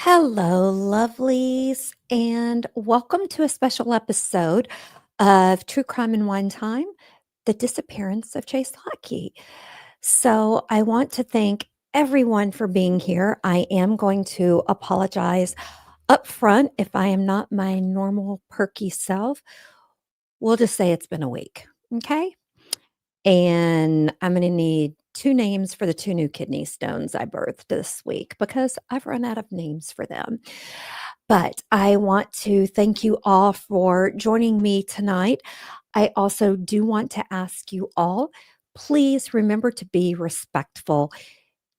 Hello, lovelies, and welcome to a special episode of True Crime in One Time, The Disappearance of Chase Lackey. So, I want to thank everyone for being here. I am going to apologize up front if I am not my normal perky self. We'll just say it's been a week, okay? And I'm going to need two names for the two new kidney stones I birthed this week because I've run out of names for them. But I want to thank you all for joining me tonight. I also do want to ask you all, please remember to be respectful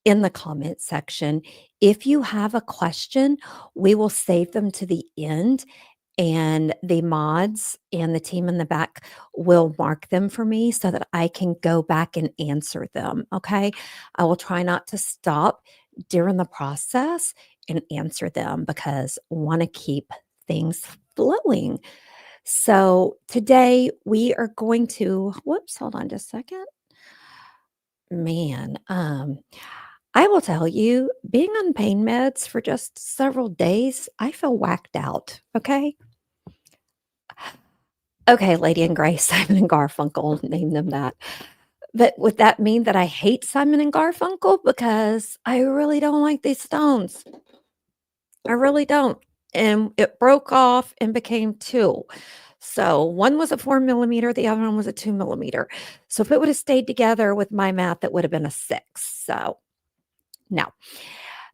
in the comment section. If you have a question, we will save them to the end, and the mods and the team in the back will mark them for me so that I can go back and answer them. Okay. I will try not to stop during the process and answer them because I want to keep things flowing. So today we are going to, whoops, hold on just a second. Man, I will tell you, being on pain meds for just several days, I feel whacked out. Okay. Okay, Lady and Grace, Simon and Garfunkel, name them that. But would that mean that I hate Simon and Garfunkel? Because I really don't like these stones. I really don't. And it broke off and became two. So one was a 4 millimeter, the other one was a 2 millimeter. So if it would have stayed together with my math, it would have been a 6. So no.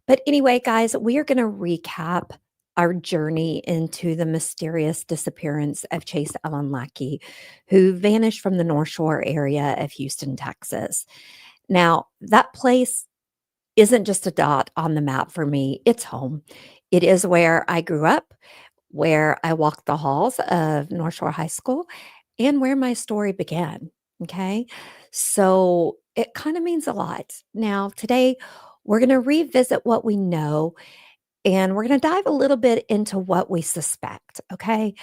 But anyway, guys, we are going to recap our journey into the mysterious disappearance of Chase Allen Lackey, who vanished from the North Shore area of Houston, Texas. Now, that place isn't just a dot on the map for me, it's home. It is where I grew up, where I walked the halls of North Shore High School, and where my story began. Okay. So it kind of means a lot. Now, today, we're going to revisit what we know and we're going to dive a little bit into what we suspect. Okay.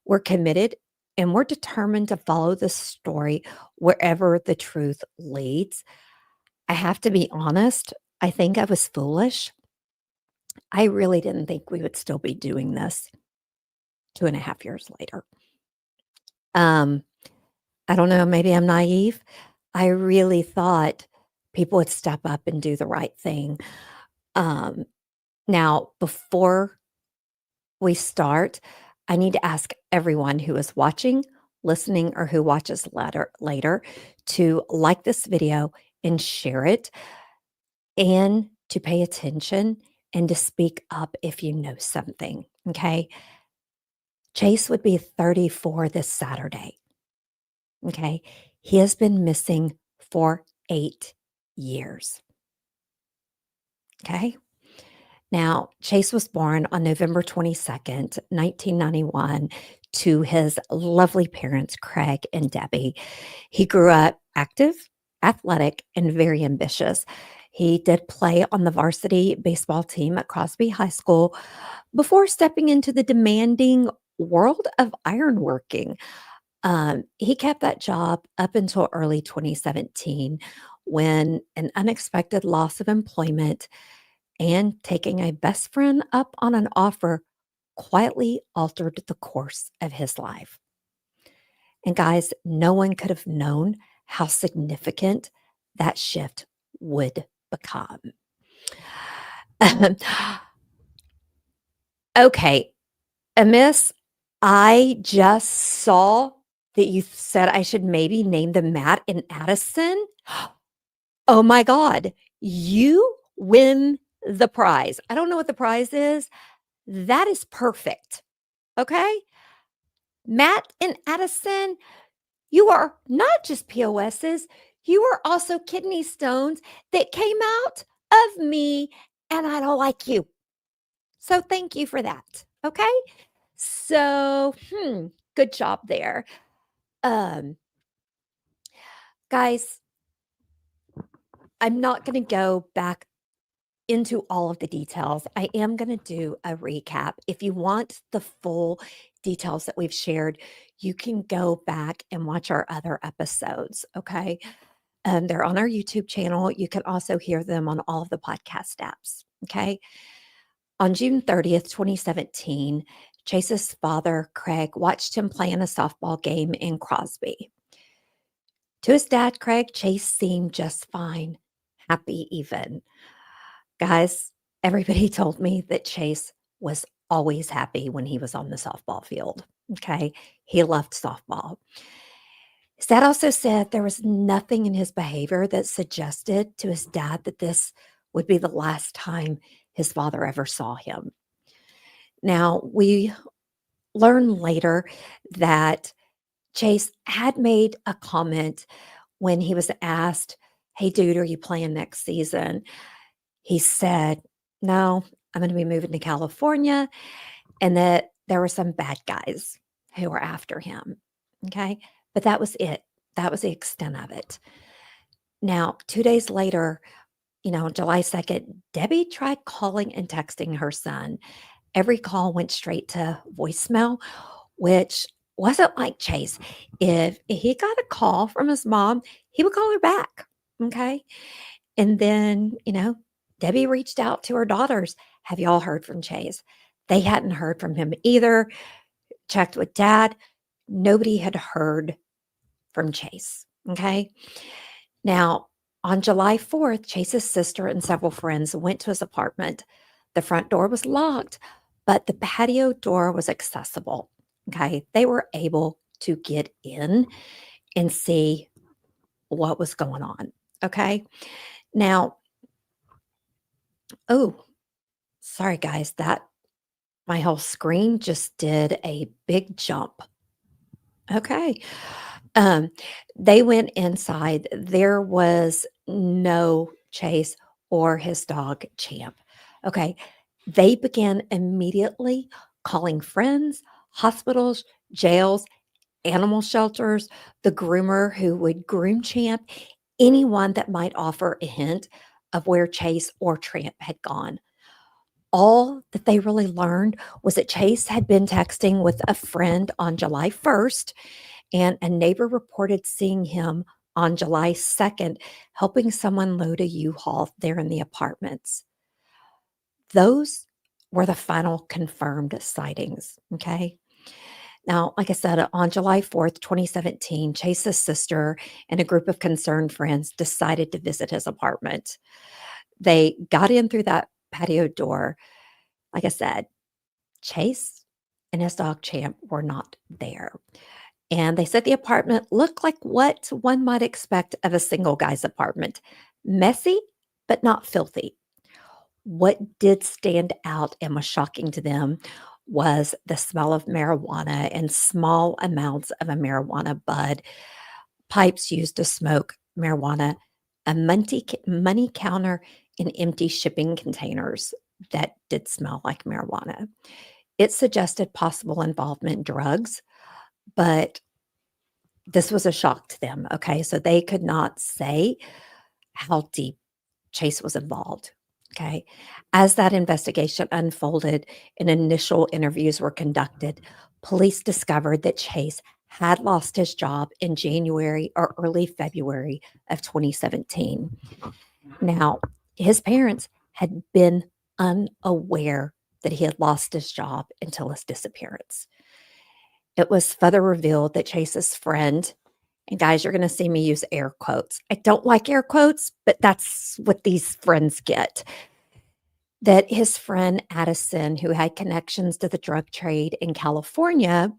We're committed and we're determined to follow the story wherever the truth leads. I have to be honest, I think I was foolish. I really didn't think we would still be doing this 2.5 years later. Um, I don't know, maybe I'm naive. I really thought people would step up and do the right thing. Um, Now, before we start, I need to ask everyone who is watching, listening, or who watches later to like this video and share it, and to pay attention and to speak up if you know something. Okay. Chase would be 34 this Saturday. Okay. He has been missing for 8 years. Okay. Now, Chase was born on November 22nd, 1991, to his lovely parents, Craig and Debbie. He grew up active, athletic, and very ambitious. He did play on the varsity baseball team at Crosby High School before stepping into the demanding world of ironworking. He kept that job up until early 2017 when an unexpected loss of employment and taking a best friend up on an offer quietly altered the course of his life. And guys, no one could have known how significant that shift would become. Okay, Miss, I just saw that you said I should maybe name them Matt and Addison. Oh my God, you win the prize. I don't know what the prize is. That is perfect. Okay. Matt and Addison, you are not just POSs, you are also kidney stones that came out of me, and I don't like you. So thank you for that. Okay. So, good job there. Um, Guys, I'm not going to go back into all of the details. I am going to do a recap. If you want the full details that we've shared, you can go back and watch our other episodes. Okay. They're on our YouTube channel. You can also hear them on all of the podcast apps. Okay. On June 30th, 2017, Chase's father, Craig, watched him play in a softball game in Crosby. To his dad, Craig, Chase seemed just fine, happy even. Guys, everybody told me that Chase was always happy when he was on the softball field. Okay. He loved softball. His dad also said there was nothing in his behavior that suggested to his dad that this would be the last time his father ever saw him. Now, we learn later that Chase had made a comment when he was asked, "Hey, dude, are you playing next season?" He said, "No, I'm going to be moving to California," and that there were some bad guys who were after him. Okay. But that was it. That was the extent of it. Now, 2 days later, July 2nd, Debbie tried calling and texting her son. Every call went straight to voicemail, which wasn't like Chase. If he got a call from his mom, he would call her back. Okay. And then, Debbie reached out to her daughters. Have y'all heard from Chase? They hadn't heard from him either. Checked with dad. Nobody had heard from Chase. Okay. Now, on July 4th, Chase's sister and several friends went to his apartment. The front door was locked, but the patio door was accessible. Okay. They were able to get in and see what was going on. Okay. Now, oh, sorry, guys, that my whole screen just did a big jump. Okay. Um, they went inside. There was no Chase or his dog Champ. Okay. They began immediately calling friends, hospitals, jails, animal shelters, the groomer who would groom Champ, anyone that might offer a hint of where Chase or Tramp had gone. All that they really learned was that Chase had been texting with a friend on July 1st, and a neighbor reported seeing him on July 2nd helping someone load a U-Haul there in the apartments. Those were the final confirmed sightings. Okay. Now, like I said, on July 4th, 2017, Chase's sister and a group of concerned friends decided to visit his apartment. They got in through that patio door. Like I said, Chase and his dog Champ were not there. And they said the apartment looked like what one might expect of a single guy's apartment: messy, but not filthy. What did stand out and was shocking to them was the smell of marijuana and small amounts of a marijuana bud, pipes used to smoke marijuana, a money counter, and empty shipping containers that did smell like marijuana. It suggested possible involvement in drugs, but this was a shock to them. Okay. So they could not say how deep Chase was involved. Okay. As that investigation unfolded and initial interviews were conducted, police discovered that Chase had lost his job in January or early February of 2017. Now, his parents had been unaware that he had lost his job until his disappearance. It was further revealed that Chase's friend, and guys, you're going to see me use air quotes. I don't like air quotes, but that's what these friends get. That his friend Addison, who had connections to the drug trade in California,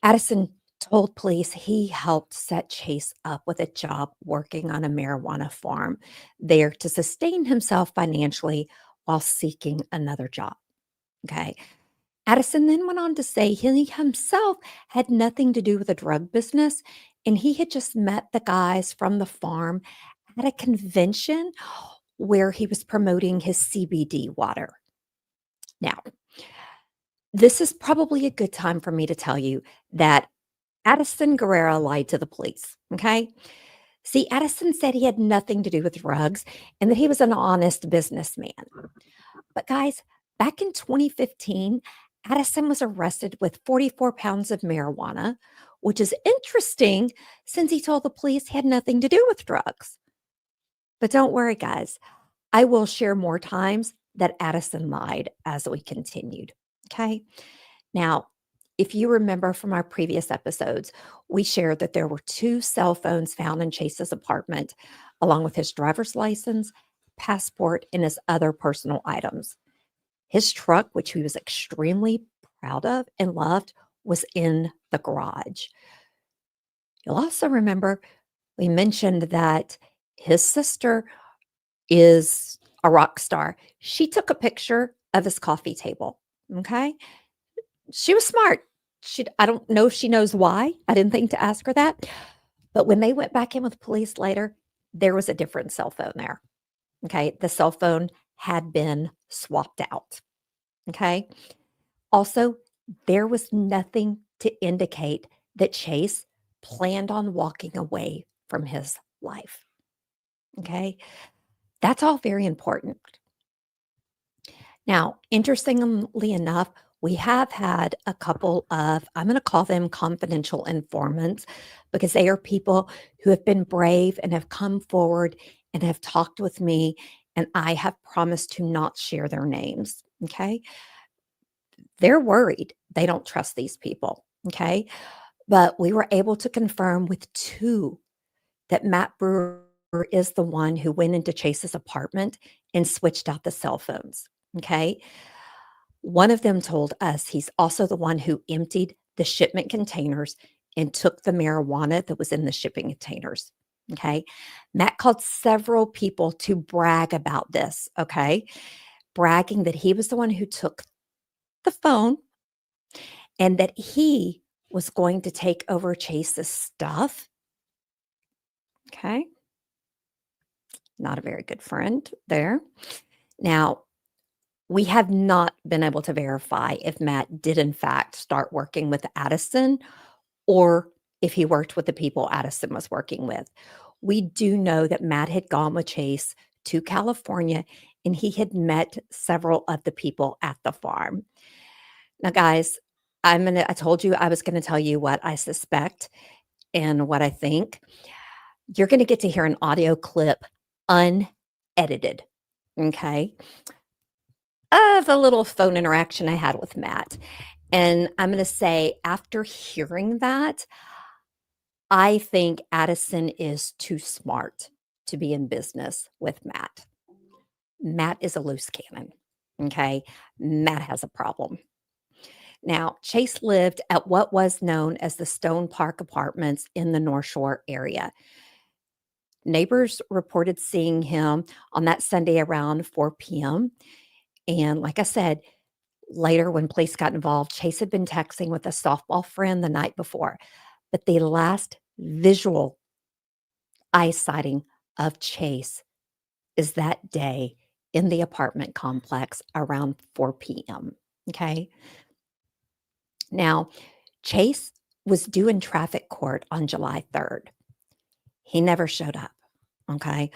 Addison told police he helped set Chase up with a job working on a marijuana farm there to sustain himself financially while seeking another job. Okay. Addison then went on to say he himself had nothing to do with the drug business, and he had just met the guys from the farm at a convention where he was promoting his CBD water. Now, this is probably a good time for me to tell you that Addison Guerrera lied to the police. Okay. See, Addison said he had nothing to do with drugs and that he was an honest businessman. But guys, back in 2015, Addison was arrested with 44 pounds of marijuana, which is interesting since he told the police he had nothing to do with drugs. But don't worry, guys. I will share more times that Addison lied as we continued. Okay. Now, if you remember from our previous episodes, we shared that there were 2 cell phones found in Chase's apartment, along with his driver's license, passport, and his other personal items. His truck, which he was extremely proud of and loved, was in the garage. You'll also remember we mentioned that his sister is a rock star. She took a picture of his coffee table. Okay. She was smart. I don't know if she knows why. I didn't think to ask her that. But when they went back in with police later, there was a different cell phone there. Okay. The cell phone had been swapped out. Okay. Also, there was nothing to indicate that Chase planned on walking away from his life. Okay. That's all very important. Now, interestingly enough, we have had a couple of, I'm going to call them confidential informants, because they are people who have been brave and have come forward and have talked with me, and I have promised to not share their names. Okay. They're worried. They don't trust these people. Okay. But we were able to confirm with 2 that Matt Brewer is the one who went into Chase's apartment and switched out the cell phones. Okay. One of them told us he's also the one who emptied the shipment containers and took the marijuana that was in the shipping containers. Okay. Matt called several people to brag about this. Okay. Bragging that he was the one who took the phone and that he was going to take over Chase's stuff. Okay. Not a very good friend there. Now, we have not been able to verify if Matt did, in fact, start working with Addison or if he worked with the people Addison was working with. We do know that Matt had gone with Chase to California and he had met several of the people at the farm. Now, guys, I told you I was going to tell you what I suspect and what I think. You're going to get to hear an audio clip unedited. Okay. Of a little phone interaction I had with Matt. And I'm going to say, after hearing that, I think Addison is too smart to be in business with Matt. Matt is a loose cannon. Okay. Matt has a problem. Now, Chase lived at what was known as the Stone Park Apartments in the North Shore area. Neighbors reported seeing him on that Sunday around 4 p.m. And like I said, later when police got involved, Chase had been texting with a softball friend the night before. But the last visual eye sighting of Chase is that day in the apartment complex around 4 p.m. Okay. Now, Chase was due in traffic court on July 3rd. He never showed up. Okay.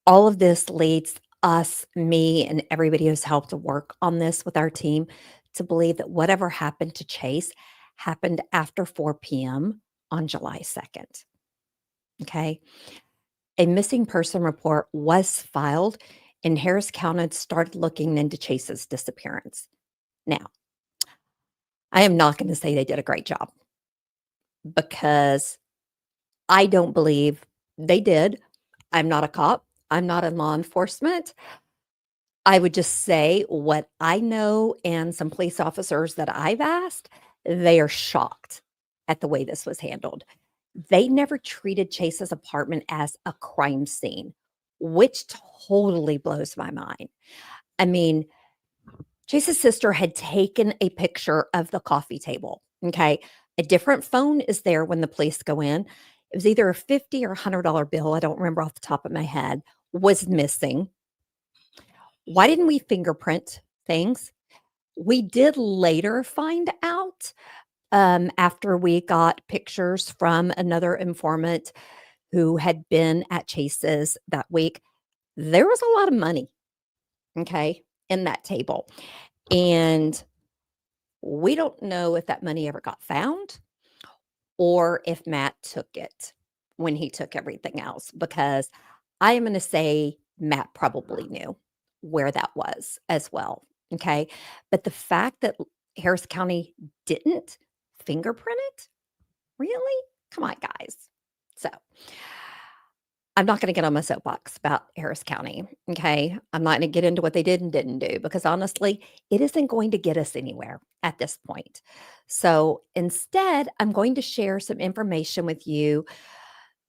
All of this leads us, me, and everybody who's helped to work on this with our team to believe that whatever happened to Chase happened after 4 p.m. on July 2nd. Okay. A missing person report was filed, and Harris County started looking into Chase's disappearance. Now, I am not going to say they did a great job because I don't believe they did. I'm not a cop. I'm not in law enforcement. I would just say what I know, and some police officers that I've asked, they are shocked at the way this was handled. They never treated Chase's apartment as a crime scene, which totally blows my mind. I mean, Chase's sister had taken a picture of the coffee table. Okay. A different phone is there when the police go in. It was either a $50 or $100 bill. I don't remember off the top of my head, was missing. Why didn't we fingerprint things? We did later find out after we got pictures from another informant who had been at Chase's that week. There was a lot of money, okay, in that table. And we don't know if that money ever got found or if Matt took it when he took everything else, because I am going to say Matt probably knew where that was as well, okay? But the fact that Harris County didn't fingerprint it? Really? Come on, guys. So, I'm not gonna get on my soapbox about Harris County, okay? I'm not gonna get into what they did and didn't do because honestly, it isn't going to get us anywhere at this point. So, instead, I'm going to share some information with you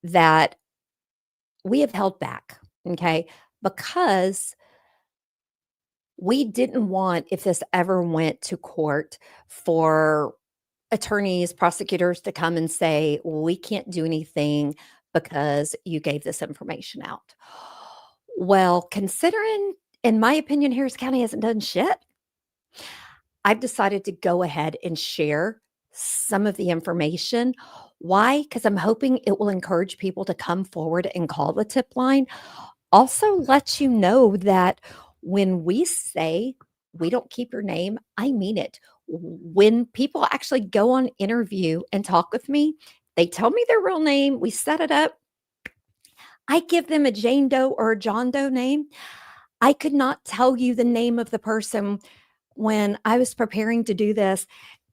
that we have held back, okay? Because we didn't want, if this ever went to court, for attorneys, prosecutors to come and say, "We can't do anything because you gave this information out." Well, considering, in my opinion, Harris County hasn't done shit, I've decided to go ahead and share some of the information. Why? Because I'm hoping it will encourage people to come forward and call the tip line. Also, let you know that when we say we don't keep your name, I mean it. When people actually go on interview and talk with me, they tell me their real name, we set it up. I give them a Jane Doe or a John Doe name. I could not tell you the name of the person when I was preparing to do this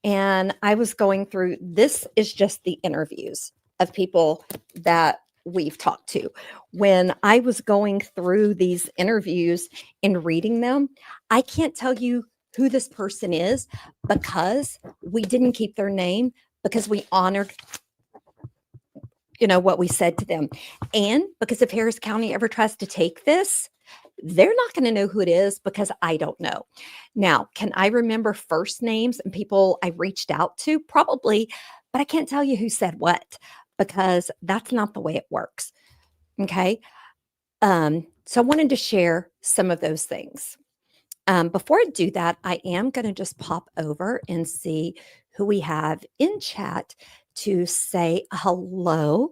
and I was going through this is just the interviews of people that we've talked to. When I was going through these interviews and reading them, I can't tell you who this person is because we didn't keep their name because we honored what we said to them. And because if Harris County ever tries to take this, they're not going to know who it is because I don't know. Now, can I remember first names and people I reached out to? Probably, but I can't tell you who said what because that's not the way it works. Okay. So I wanted to share some of those things. Before I do that, I am going to just pop over and see who we have in chat to say hello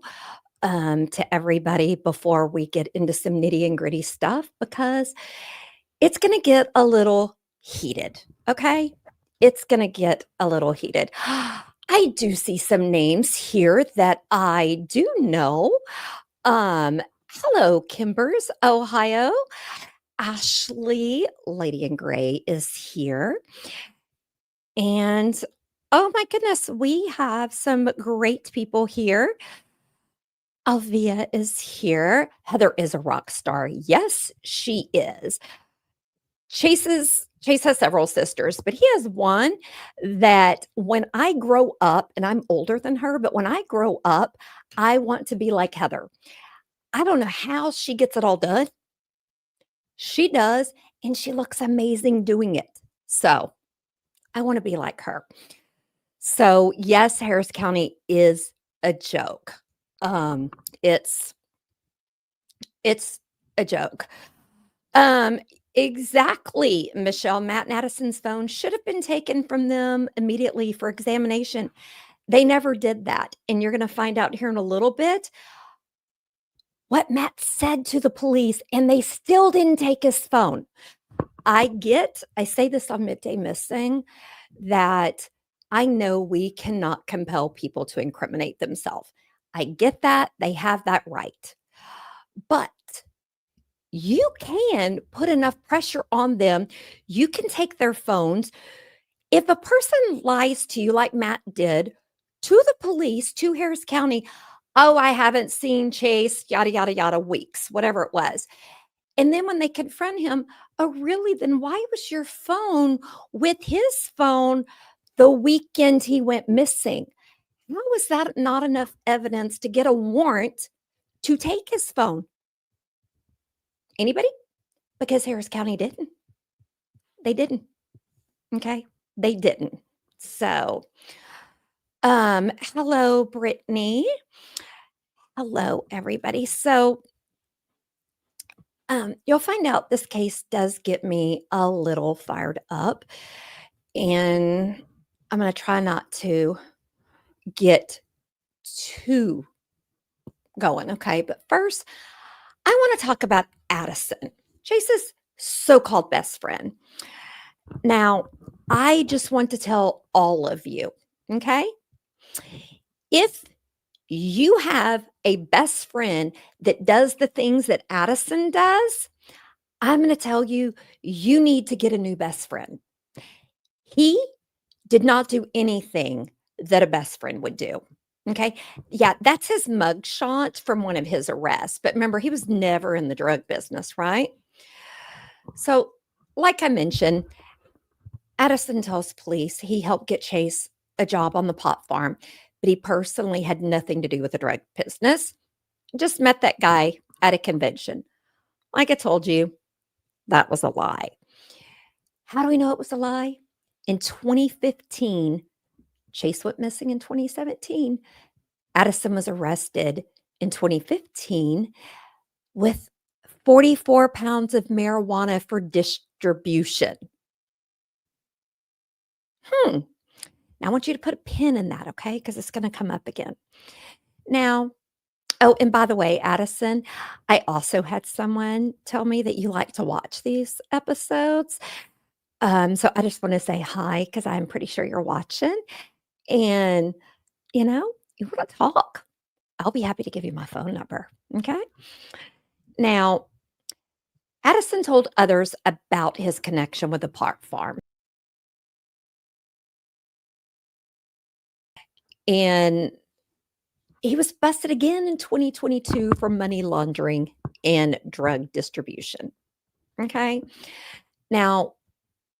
to everybody before we get into some nitty and gritty stuff because it's going to get a little heated. Okay. It's going to get a little heated. I do see some names here that I do know. Hello, Kimbers, Ohio. Ashley, Lady in Gray, is here. And oh my goodness, we have some great people here. Alvia is here. Heather is a rock star. Yes, she is. Chase has several sisters, but he has one that when I grow up, and I'm older than her, but when I grow up, I want to be like Heather. I don't know how she gets it all done. She does, and she looks amazing doing it. So I want to be like her. So yes, Harris County is a joke. It's a joke. Exactly, Michelle. Matt and Addison's phone should have been taken from them immediately for examination. They never did that. And you're going to find out here in a little bit what Matt said to the police, and they still didn't take his phone. I say this on Midday Missing, that I know we cannot compel people to incriminate themselves. I get that. They have that right. But you can put enough pressure on them. You can take their phones. If a person lies to you, like Matt did, to the police, to Harris County, oh, I haven't seen Chase, yada, yada, yada, weeks, whatever it was. And then when they confront him, oh, really? Then why was your phone with his phone the weekend he went missing? How was that not enough evidence to get a warrant to take his phone? Anybody? Because Harris County didn't. They didn't. Okay. They didn't. So, hello, Brittany. Hello, everybody. So, you'll find out this case does get me a little fired up, and I'm going to try not to get too going. Okay. But first, I want to talk about Addison, Chase's so called best friend. Now, I just want to tell all of you, okay? If you have a best friend that does the things that Addison does, I'm going to tell you, you need to get a new best friend. He did not do anything that a best friend would do. Okay. Yeah, that's his mug shot from one of his arrests. But remember, he was never in the drug business, right? So, like I mentioned, Addison tells police he helped get Chase a job on the pot farm, but he personally had nothing to do with the drug business. Just met that guy at a convention. Like I told you, that was a lie. How do we know it was a lie? In 2015, Chase went missing in 2017. Addison was arrested in 2015 with 44 pounds of marijuana for distribution. Hmm. Now I want you to put a pin in that, okay? Because it's going to come up again. Now, oh, and by the way, Addison, I also had someone tell me that you like to watch these episodes. So I just want to say hi because I'm pretty sure you're watching. And, you want to talk. I'll be happy to give you my phone number. Okay. Now, Addison told others about his connection with the Park Farm. And he was busted again in 2022 for money laundering and drug distribution. Okay. Now,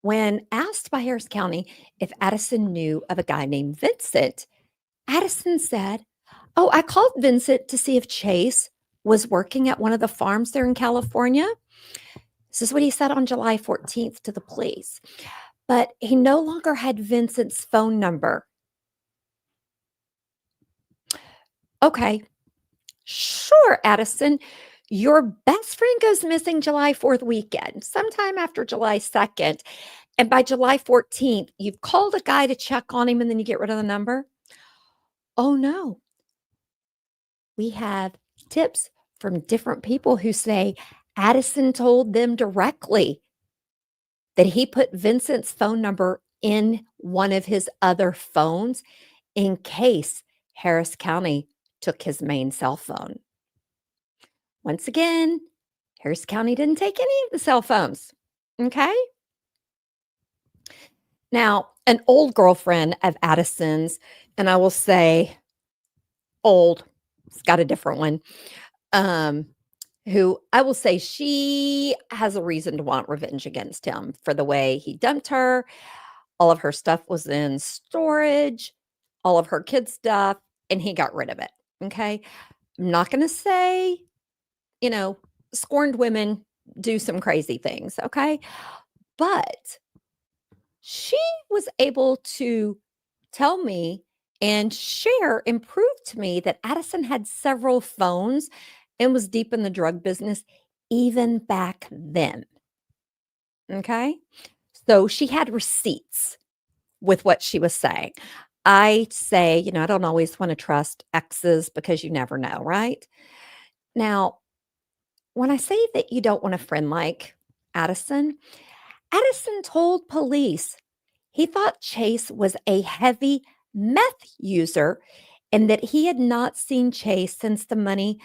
when asked by Harris County if Addison knew of a guy named Vincent, Addison said, "Oh, I called Vincent to see if Chase was working at one of the farms there in California." This is what he said on July 14th to the police. But he no longer had Vincent's phone number. Okay, sure, Addison. Your best friend goes missing July 4th weekend, sometime after July 2nd. And by July 14th, you've called a guy to check on him and then you get rid of the number? Oh, no. We have tips from different people who say Addison told them directly that he put Vincent's phone number in one of his other phones in case Harris County took his main cell phone. Once again, Harris County didn't take any of the cell phones. Okay. Now, an old girlfriend of Addison's, and I will say old, it's got a different one, um, who I will say she has a reason to want revenge against him for the way he dumped her. All of her stuff was in storage, all of her kids' stuff, and he got rid of it. Okay. I'm not going to say, you know, scorned women do some crazy things. Okay. But she was able to tell me and share and prove to me that Addison had several phones and was deep in the drug business even back then. Okay. So she had receipts with what she was saying. I say, I don't always want to trust exes because you never know, right? Now, when I say that you don't want a friend like Addison, Addison told police he thought Chase was a heavy meth user and that he had not seen Chase since the money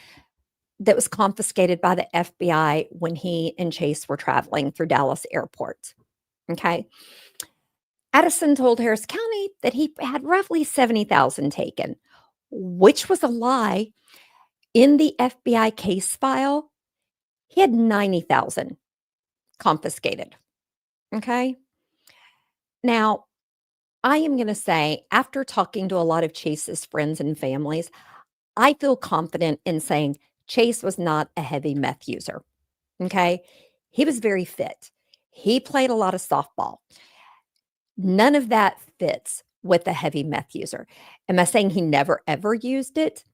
that was confiscated by the FBI when he and Chase were traveling through Dallas airport. Okay. Addison told Harris County that he had roughly 70,000 taken, which was a lie. In the FBI case file, he had 90,000 confiscated. Okay. Now, I am going to say, after talking to a lot of Chase's friends and families, I feel confident in saying Chase was not a heavy meth user. Okay. He was very fit. He played a lot of softball. None of that fits with a heavy meth user. Am I saying he never ever used it?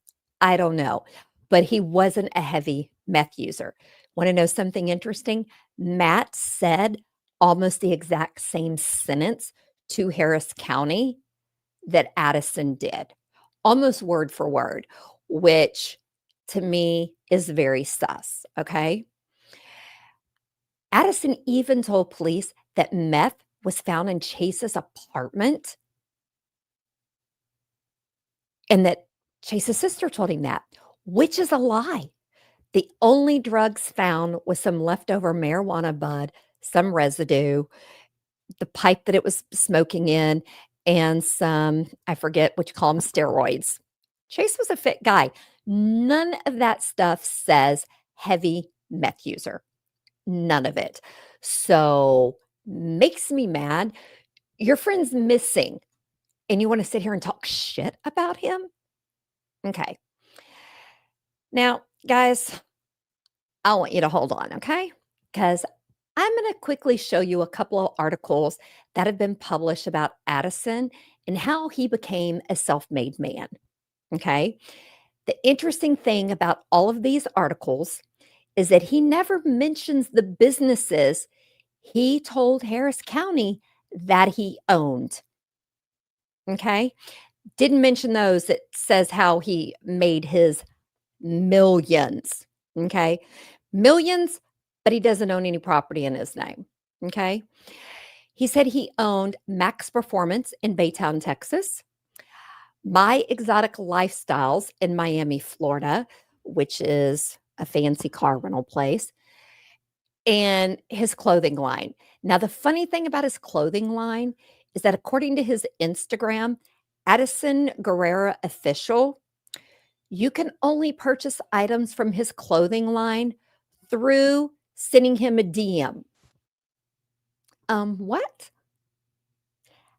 I don't know. But he wasn't a heavy meth user. Want to know something interesting? Matt said almost the exact same sentence to Harris County that Addison did, almost word for word, which to me is very sus. Okay. Addison even told police that meth was found in Chase's apartment and that Chase's sister told him that, which is a lie. The only drugs found was some leftover marijuana bud, some residue, the pipe that it was smoking in, and some, I forget what you call them, steroids. Chase was a fit guy. None of that stuff says heavy meth user. None of it. So, makes me mad. Your friend's missing, and you wanna sit here and talk shit about him? Okay. Now, guys, I want you to hold on, okay? Because I'm going to quickly show you a couple of articles that have been published about Addison and how he became a self made man, okay? The interesting thing about all of these articles is that he never mentions the businesses he told Harris County that he owned, okay? Didn't mention those. It says how he made his millions, okay? Millions, but he doesn't own any property in his name, okay? He said he owned Max Performance in Baytown, Texas, My Exotic Lifestyles in Miami, Florida, which is a fancy car rental place, and his clothing line. Now, the funny thing about his clothing line is that according to his Instagram, Addison Guerrera Official, you can only purchase items from his clothing line through sending him a DM. What?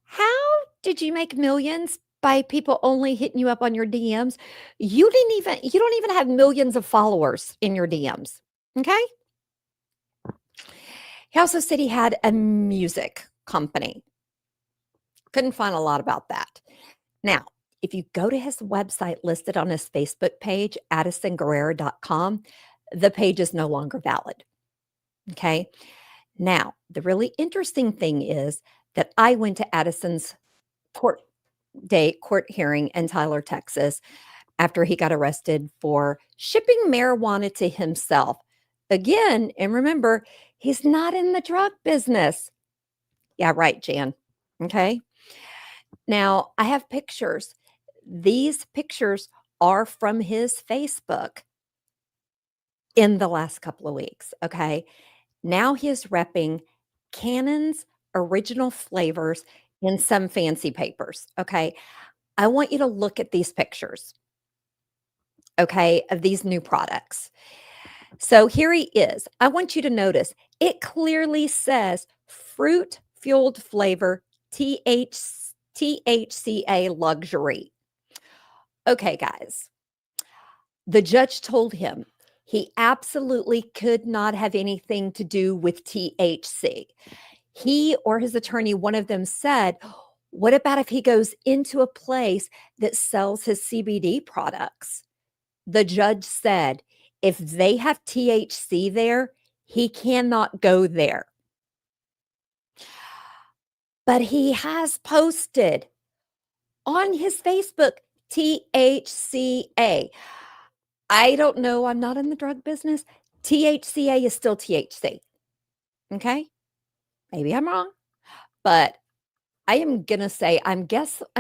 How did you make millions by people only hitting you up on your DMs? You don't even have millions of followers in your DMs. Okay? He also said he had a music company. Couldn't find a lot about that. Now, if you go to his website listed on his Facebook page, addisonguerrera.com, the page is no longer valid. Okay. Now, the really interesting thing is that I went to Addison's court court hearing in Tyler, Texas, after he got arrested for shipping marijuana to himself. Again, and remember, he's not in the drug business. Yeah, right, Jan. Okay. Now, I have pictures. These pictures are from his Facebook in the last couple of weeks. Okay. Now he is repping Cannon's original flavors in some fancy papers. Okay. I want you to look at these pictures, okay, of these new products. So here he is. I want you to notice it clearly says fruit fueled flavor THCA luxury. Okay, guys. The judge told him he absolutely could not have anything to do with THC. He or his attorney, one of them said, what about if he goes into a place that sells his CBD products? The judge said, if they have THC there, he cannot go there. But he has posted on his Facebook THCA. I don't know. I'm not in the drug business. THCA is still THC. Okay. Maybe I'm wrong, but I am going to say, I'm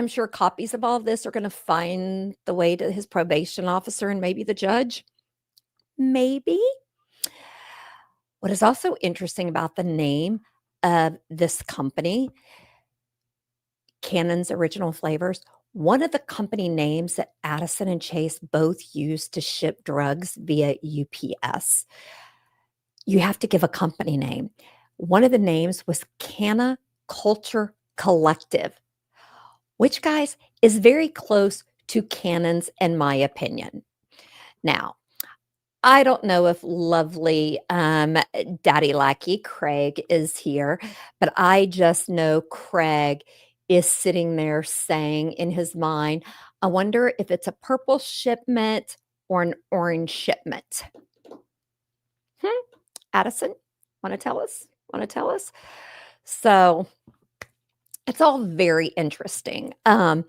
sure copies of all of this are going to find the way to his probation officer and maybe the judge. Maybe. What is also interesting about the name of this company, Cannon's Original Flavors, one of the company names that Addison and Chase both use to ship drugs via UPS. You have to give a company name. One of the names was Canna Culture Collective, which, guys, is very close to Cannon's, in my opinion. Now, I don't know if lovely Daddy Lackey, Craig, is here, but I just know Craig is sitting there saying in his mind, I wonder if it's a purple shipment or an orange shipment. Addison, want to tell us? Want to tell us? So it's all very interesting. I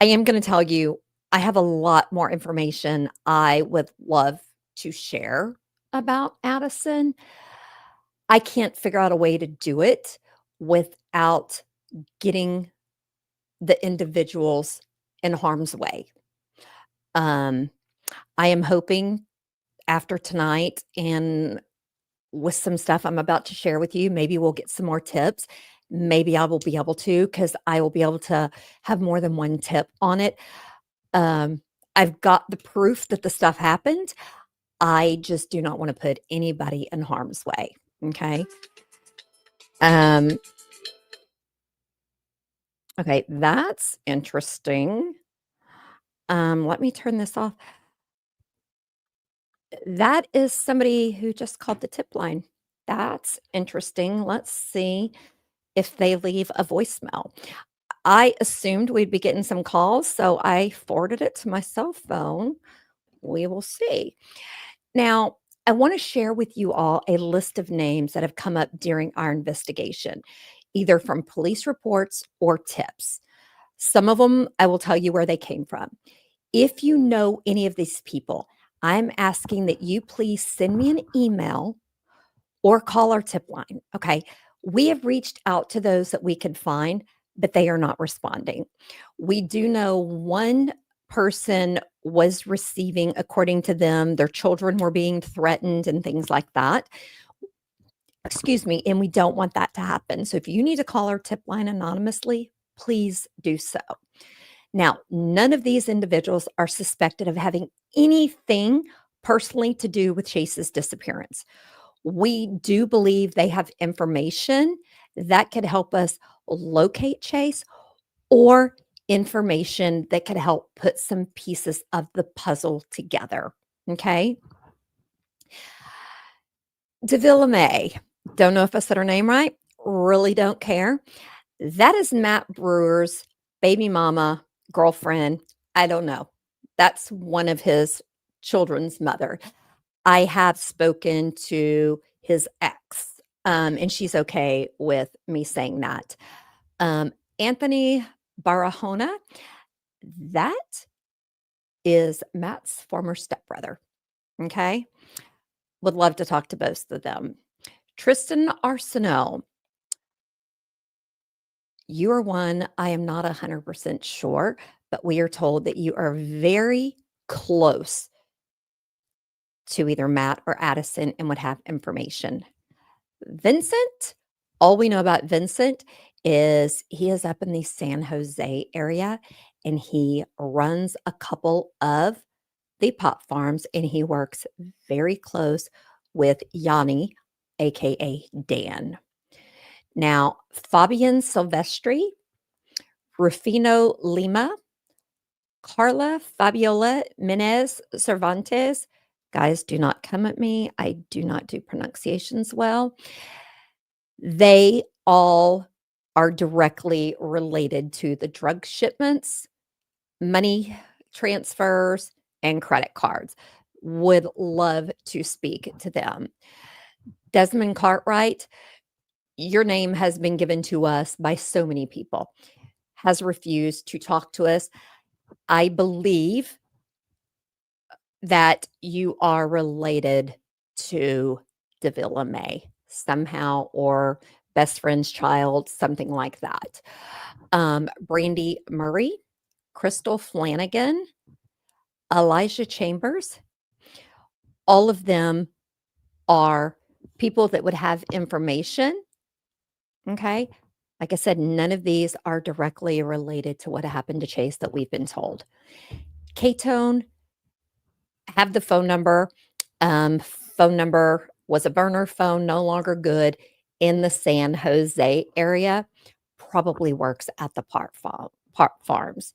am going to tell you, I have a lot more information I would love to share about Addison. I can't figure out a way to do it without getting the individuals in harm's way. I am hoping after tonight and with some stuff I'm about to share with you, maybe we'll get some more tips. Maybe I will be able to, because I will be able to have more than one tip on it. Um, I've got the proof that the stuff happened. I just do not want to put anybody in harm's way. Okay. Um, okay, that's interesting. Let me turn this off. That is somebody who just called the tip line. That's interesting. Let's see if they leave a voicemail. I assumed we'd be getting some calls, so I forwarded it to my cell phone. We will see. Now, I want to share with you all a list of names that have come up during our investigation, either from police reports or tips. Some of them, I will tell you where they came from. If you know any of these people, I'm asking that you please send me an email or call our tip line. Okay. We have reached out to those that we could find, but they are not responding. We do know one person was receiving, according to them, their children were being threatened and things like that. Excuse me. And we don't want that to happen. So if you need to call our tip line anonymously, please do so. Now, none of these individuals are suspected of having anything personally to do with Chase's disappearance. We do believe they have information that could help us locate Chase, or information that could help put some pieces of the puzzle together. Okay. Davila May, don't know if I said her name right, really don't care. That is Matt Brewer's baby mama, girlfriend. I don't know. That's one of his children's mother. I have spoken to his ex, and she's okay with me saying that. Anthony Barahona, that is Matt's former stepbrother. Okay. Would love to talk to both of them. Tristan Arsenault, you are one I am not 100% sure, but we are told that you are very close to either Matt or Addison and would have information. Vincent, all we know about Vincent is he is up in the San Jose area and he runs a couple of the pot farms and he works very close with Yanni, aka Dan. Now, Fabian Silvestri, Rufino Lima, Carla Fabiola Menez Cervantes. Guys, do not come at me. I do not do pronunciations well. They all are directly related to the drug shipments, money transfers, and credit cards. Would love to speak to them. Desmond Cartwright, your name has been given to us by so many people, has refused to talk to us. I believe that you are related to Davila May somehow, or best friend's child, something like that. Brandy Murray, Crystal Flanagan, Elijah Chambers, all of them are people that would have information. Okay. Like I said, none of these are directly related to what happened to Chase that we've been told. Ketone, have the phone number. Phone number was a burner phone, no longer good in the San Jose area. Probably works at the pot farms.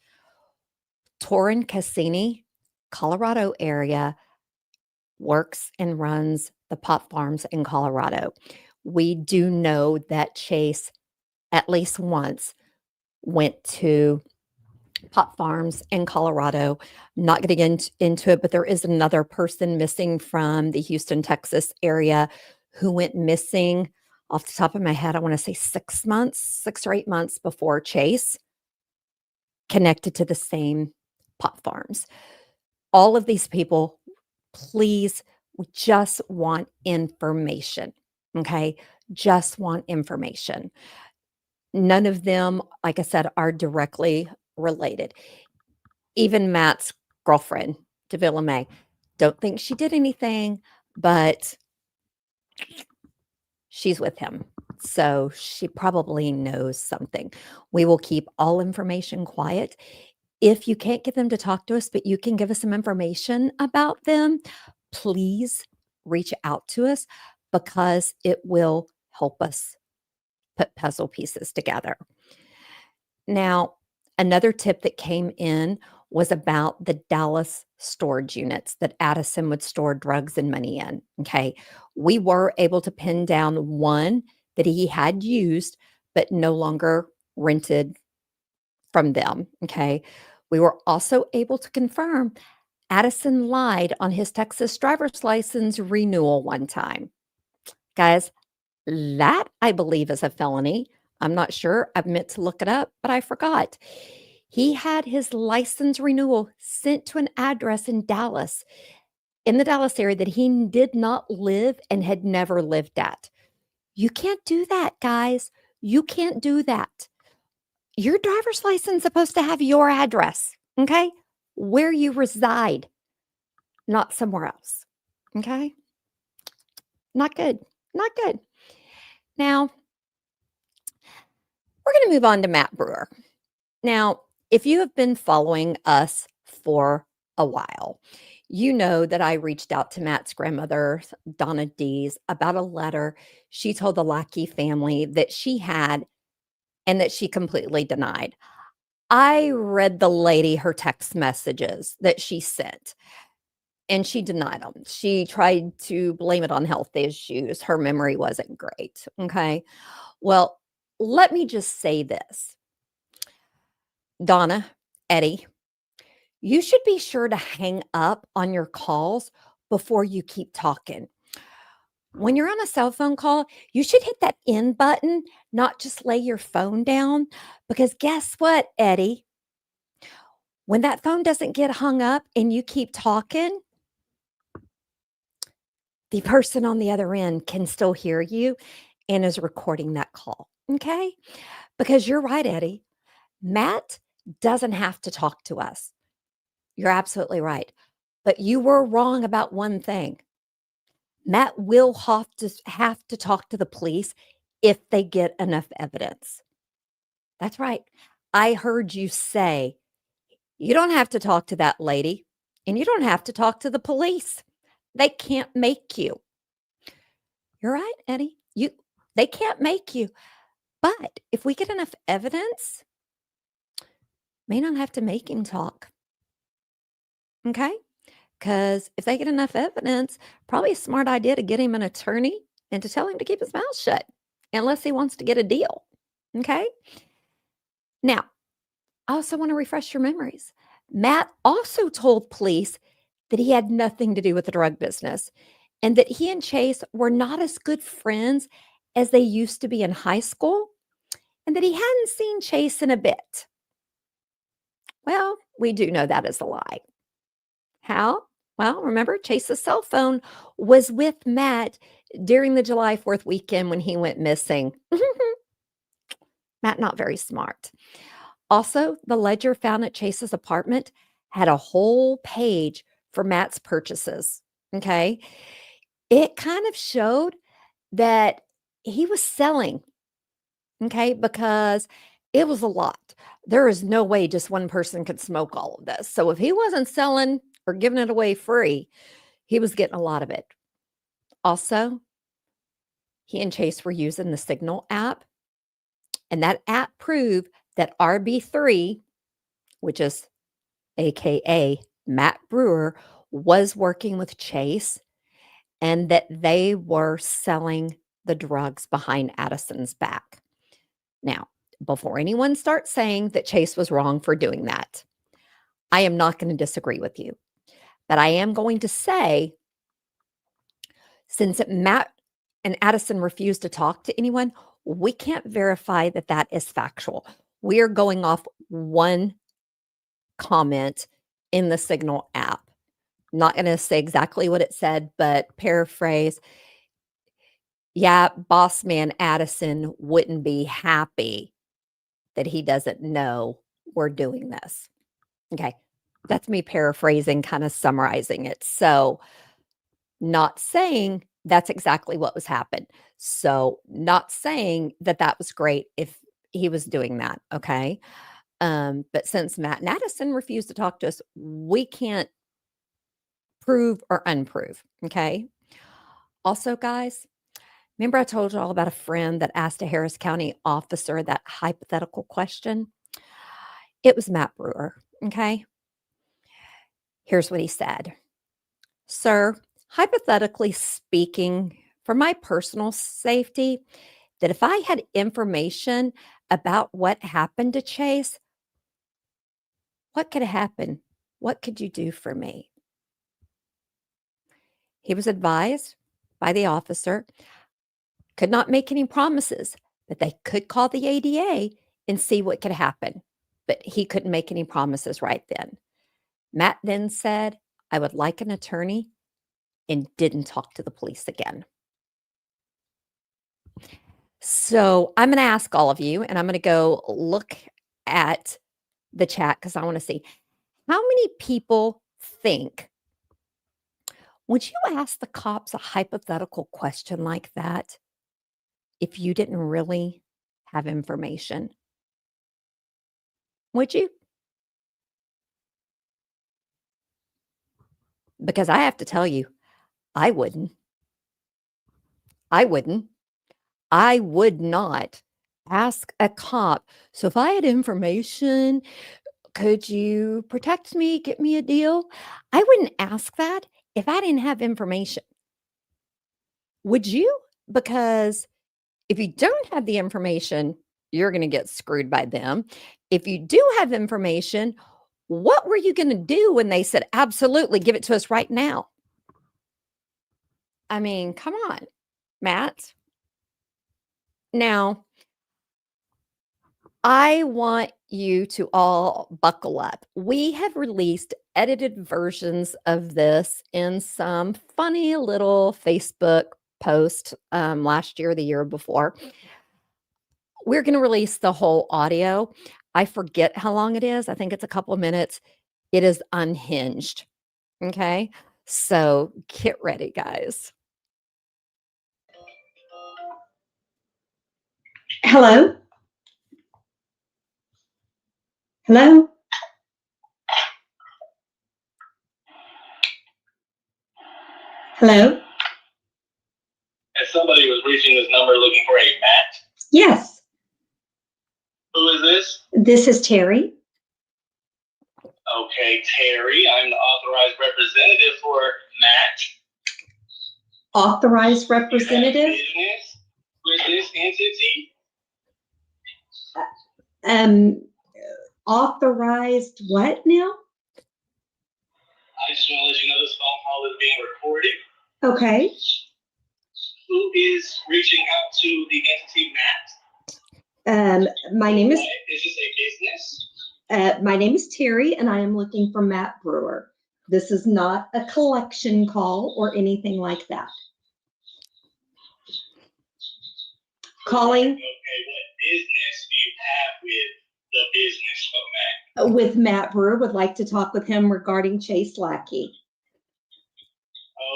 Torin Cassini, Colorado area, works and runs the pot farms in Colorado. We do know that Chase at least once went to pot farms in Colorado. Not going to get into it, but there is another person missing from the Houston, Texas area who went missing off the top of my head. I want to say 6 months, 6 or 8 months before Chase, connected to the same pot farms. All of these people, please, we just want information. Okay. Just want information. None of them, like I said, are directly related. Even Matt's girlfriend, Davila May, Don't think she did anything, but she's with him. So she probably knows something. We will keep all information quiet. If you can't get them to talk to us, but you can give us some information about them, please reach out to us because it will help us put puzzle pieces together. Now, another tip that came in was about the Dallas storage units that Addison would store drugs and money in. Okay. We were able to pin down one that he had used, but no longer rented from them. Okay. We were also able to confirm Addison lied on his Texas driver's license renewal one time. Guys, that I believe is a felony. I'm not sure. I've meant to look it up, but I forgot. He had his license renewal sent to an address in Dallas, in the Dallas area that he did not live and had never lived at. You can't do that, guys. You can't do that. Your driver's license is supposed to have your address, okay? Where you reside, not somewhere else, okay? Not good. Not good. Now, we're going to move on to Matt Brewer. Now, if you have been following us for a while, you know that I reached out to Matt's grandmother, Donna Dees, about a letter she told the Lackey family that she had and that she completely denied. I read the lady her text messages that she sent, and she denied them. She tried to blame it on health issues. Her memory wasn't great. Okay. Well, let me just say this. Donna, Eddie, you should be sure to hang up on your calls before you keep talking. When you're on a cell phone call, you should hit that end button, not just lay your phone down. Because guess what, Eddie? When that phone doesn't get hung up and you keep talking, the person on the other end can still hear you and is recording that call. Okay? Because you're right, Eddie. Matt doesn't have to talk to us. You're absolutely right. But you were wrong about one thing. Matt will have to talk to the police if they get enough evidence. That's right. I heard you say you don't have to talk to that lady and you don't have to talk to the police. They can't make you. You're right, Eddie. They can't make you. But if we get enough evidence, may not have to make him talk. Okay? Because if they get enough evidence, probably a smart idea to get him an attorney and to tell him to keep his mouth shut unless he wants to get a deal. Okay. Now, I also want to refresh your memories. Matt also told police that he had nothing to do with the drug business and that he and Chase were not as good friends as they used to be in high school and that he hadn't seen Chase in a bit. Well, we do know that is a lie. How? Well, remember, Chase's cell phone was with Matt during the July 4th weekend when he went missing. Matt, not very smart. Also, the ledger found at Chase's apartment had a whole page for Matt's purchases. Okay. It kind of showed that he was selling. Okay. Because it was a lot. There is no way just one person could smoke all of this. So if he wasn't selling or giving it away free, he was getting a lot of it. Also, he and Chase were using the Signal app, and that app proved that RB3, which is AKA Matt Brewer, was working with Chase and that they were selling the drugs behind Addison's back. Now, before anyone starts saying that Chase was wrong for doing that, I am not going to disagree with you. But I am going to say, since Matt and Addison refused to talk to anyone, we can't verify that that is factual. We are going off one comment in the Signal app. Not going to say exactly what it said, but paraphrase. Yeah, boss man Addison wouldn't be happy that he doesn't know we're doing this. Okay. That's me paraphrasing, kind of summarizing it. So, not saying that's exactly what was happened. So, not saying that that was great if he was doing that, okay? But since Matt and Addison refused to talk to us, we can't prove or unprove, okay? Also, guys, remember I told you all about a friend that asked a Harris County officer that hypothetical question? It was Matt Brewer, okay? Here's what he said. Sir, hypothetically speaking, for my personal safety, that if I had information about what happened to Chase, what could happen? What could you do for me? He was advised by the officer, could not make any promises, but they could call the ADA and see what could happen. But he couldn't make any promises right then. Matt then said, I would like an attorney, and didn't talk to the police again. So I'm going to ask all of you, and I'm going to go look at the chat because I want to see how many people think, would you ask the cops a hypothetical question like that if you didn't really have information? Would you? Because I have to tell you, I wouldn't. I wouldn't. I would not ask a cop. So if I had information, could you protect me, get me a deal? I wouldn't ask that if I didn't have information. Would you? Because if you don't have the information, you're going to get screwed by them. If you do have information, what were you going to do when they said, absolutely, give it to us right now? I mean, come on, Matt. Now, I want you to all buckle up. We have released edited versions of this in some funny little Facebook post last year, the year before. We're going to release the whole audio. I forget how long it is. I think it's a couple of minutes. It is unhinged. Okay. So get ready, guys. Hello? Hello? Hello? And somebody was reaching this number looking for a Matt. Yes. Who is this? This is Terry. Okay, Terry. I'm the authorized representative for Matt. Authorized representative? Business with this entity? Authorized what now? I just want to let you know this phone call is being recorded. Okay. Who is reaching out to the entity Matt? My name is... Is this a business? My name is Terry, and I am looking for Matt Brewer. This is not a collection call or anything like that. Calling... Okay, what business do you have with the business of Matt? With Matt Brewer, would like to talk with him regarding Chase Lackey.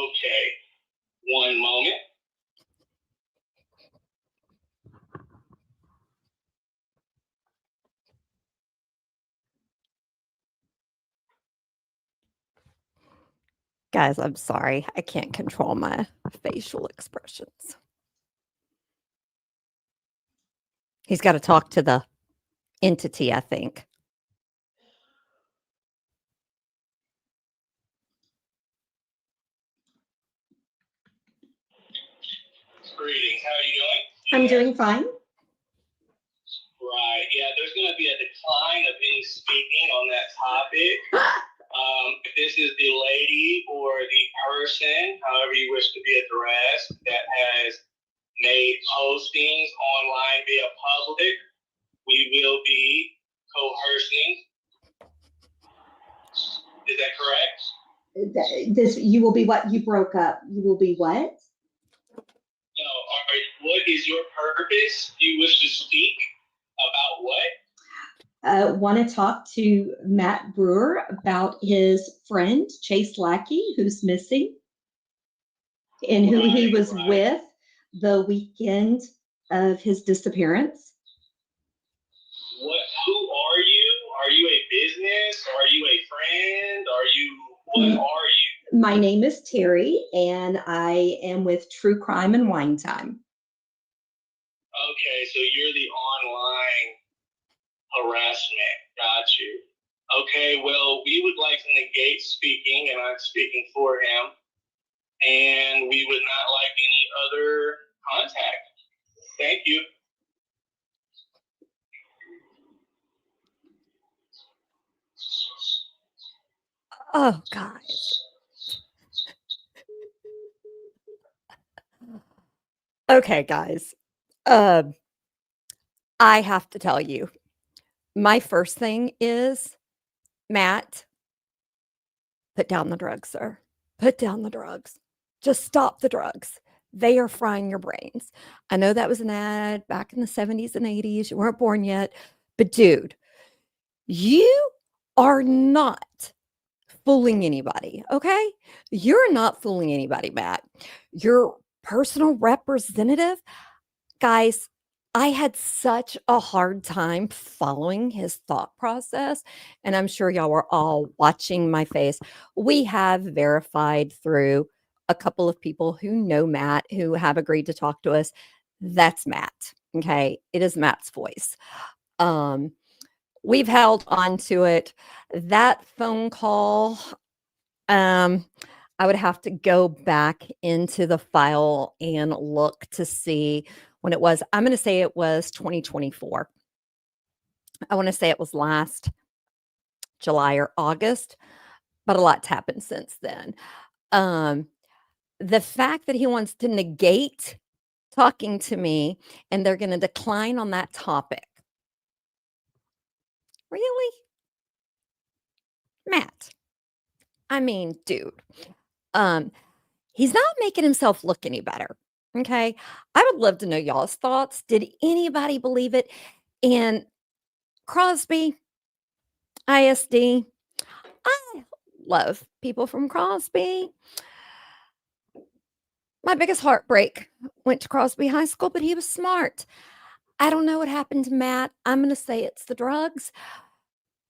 Okay, one moment. Guys, I'm sorry. I can't control my facial expressions. He's got to talk to the entity, I think. Greetings. How are you doing? I'm doing fine. Right. Yeah, there's going to be a decline of any speaking on that topic. If this is the lady or the person, however you wish to be addressed, that has made postings online via public, we will be coercing. Is that correct? You will be what? You broke up. You will be what? No. What is your purpose? Do you wish to speak about what? want to talk to Matt Brewer about his friend, Chase Lackey, who's missing and who he was with the weekend of his disappearance. Who are you? Are you a business? Are you a friend? What are you? My name is Terry, and I am with True Crime and Wine Time. Okay, so you're the online harassment. Got you. Okay, well, we would like to negate speaking, and I'm speaking for him, and we would not like any other contact. Thank you. Oh, guys. Okay, guys. I have to tell you, my first thing is, Matt, put down the drugs, sir. Put down the drugs. Just stop the drugs. They are frying your brains. I know that was an ad back in the 70s and 80s. You weren't born yet. But dude, you are not fooling anybody, okay? You're not fooling anybody, Matt. Your personal representative, guys, I had such a hard time following his thought process, and I'm sure y'all were all watching my face. We have verified through a couple of people who know Matt, who have agreed to talk to us. That's Matt, okay? It is Matt's voice. We've held on to it. That phone call, I would have to go back into the file and look to see when it was. I'm going to say it was 2024. I want to say it was last July or August, but a lot's happened since then. The fact that he wants to negate talking to me and they're going to decline on that topic. Really? Matt. I mean, dude. He's not making himself look any better. Okay. I would love to know y'all's thoughts. Did anybody believe it? And Crosby, ISD, I love people from Crosby. My biggest heartbreak went to Crosby High School, but he was smart. I don't know what happened to Matt. I'm going to say it's the drugs.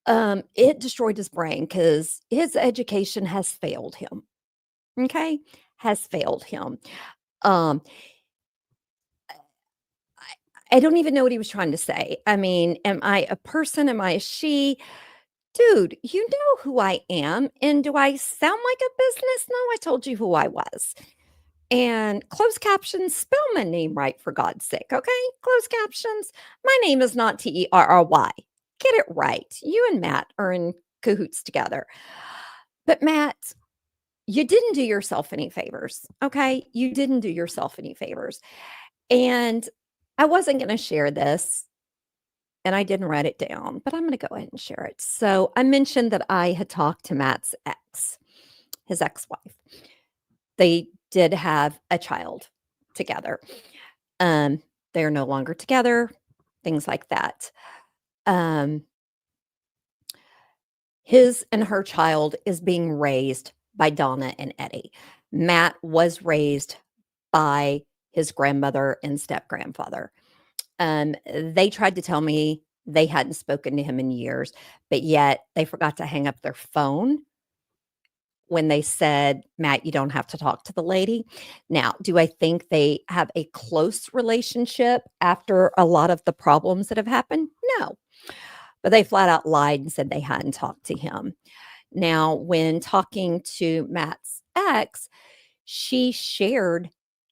It destroyed his brain because his education has failed him. Okay. Has failed him. Um, I don't even know what he was trying to say. I mean, am I a person? Am I a she? Dude, you know who I am. And do I sound like a business? No, I told you who I was. And closed captions, spell my name right for God's sake, okay? Closed captions. My name is not Terry. Get it right. You and Matt are in cahoots together. But Matt, you didn't do yourself any favors, okay? You didn't do yourself any favors. And I wasn't going to share this, and I didn't write it down, but I'm going to go ahead and share it. So I mentioned that I had talked to Matt's ex, his ex-wife. They did have a child together. They're no longer together, things like that. His and her child is being raised by Donna and Eddie. Matt was raised by his grandmother and step-grandfather. They tried to tell me they hadn't spoken to him in years, but yet they forgot to hang up their phone when they said, Matt, you don't have to talk to the lady. Now, do I think they have a close relationship after a lot of the problems that have happened? No. But they flat out lied and said they hadn't talked to him. Now, when talking to Matt's ex, she shared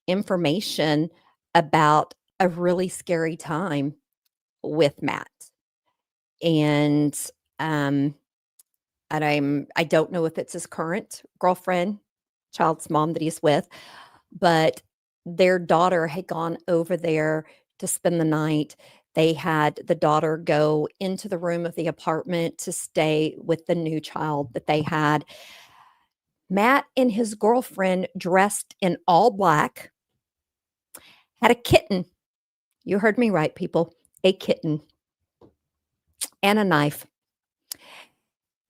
information about a really scary time with Matt. And I don't know if it's his current girlfriend, child's mom that he's with, but their daughter had gone over there to spend the night. They had the daughter go into the room of the apartment to stay with the new child that they had. Matt and his girlfriend, dressed in all black, had a kitten. You heard me right, people. A kitten. and a knife.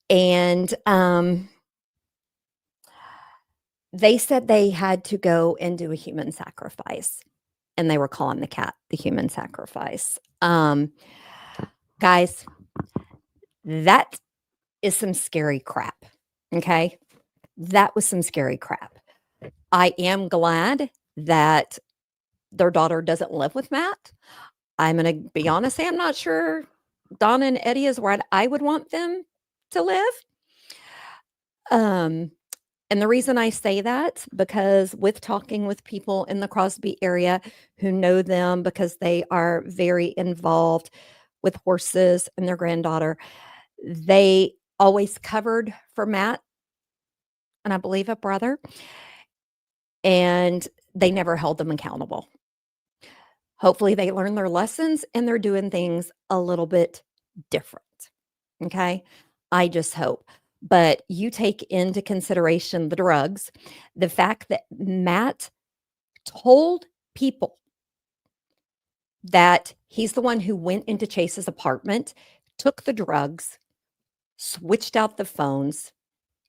And they said they had to go and do a human sacrifice, and they were calling the cat the human sacrifice. Guys, that is some scary crap. Okay. That was some scary crap. I am glad that their daughter doesn't live with Matt. I'm going to be honest, I'm not sure Donna and Eddie is where I would want them to live. And the reason I say that, because with talking with people in the Crosby area who know them because they are very involved with horses and their granddaughter, they always covered for Matt and I believe a brother, and they never held them accountable. Hopefully they learn their lessons and they're doing things a little bit different. Okay. I just hope. But you take into consideration the drugs, the fact that Matt told people that he's the one who went into Chase's apartment, took the drugs, switched out the phones,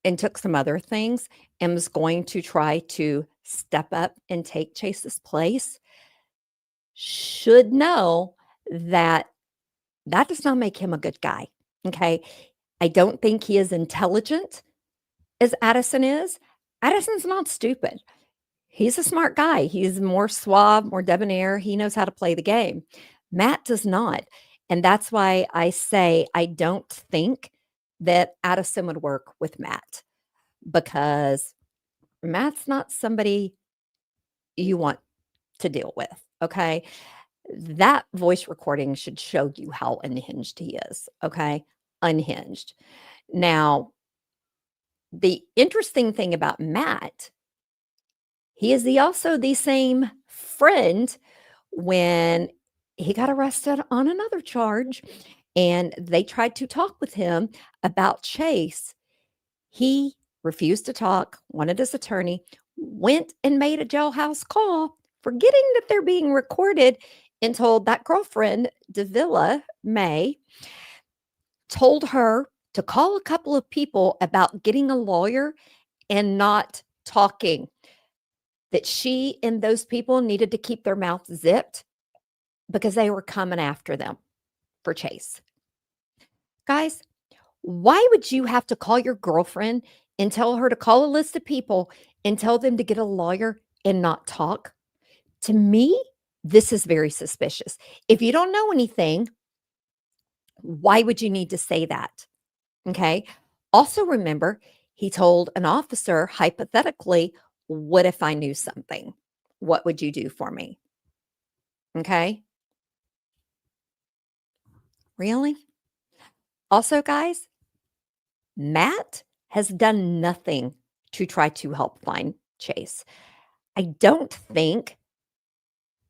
and took some other things and was going to try to step up and take Chase's place, should know that that does not make him a good guy. Okay. I don't think he is intelligent as Addison is. Addison's not stupid. He's a smart guy. He's more suave, more debonair. He knows how to play the game. Matt does not. And that's why I say I don't think that Addison would work with Matt, because Matt's not somebody you want to deal with. Okay. That voice recording should show you how unhinged he is. Okay. Unhinged. Now, the interesting thing about Matt, he is also the same friend when he got arrested on another charge and they tried to talk with him about Chase. He refused to talk, wanted his attorney, went and made a jailhouse call, forgetting that they're being recorded, and told that girlfriend, Davila May, told her to call a couple of people about getting a lawyer and not talking, that she and those people needed to keep their mouths zipped because they were coming after them for Chase. Guys, why would you have to call your girlfriend and tell her to call a list of people and tell them to get a lawyer and not talk? To me, this is very suspicious. If you don't know anything, why would you need to say that? Okay. Also, remember, he told an officer, hypothetically, what if I knew something? What would you do for me? Okay. Really? Also, guys, Matt has done nothing to try to help find Chase. I don't think,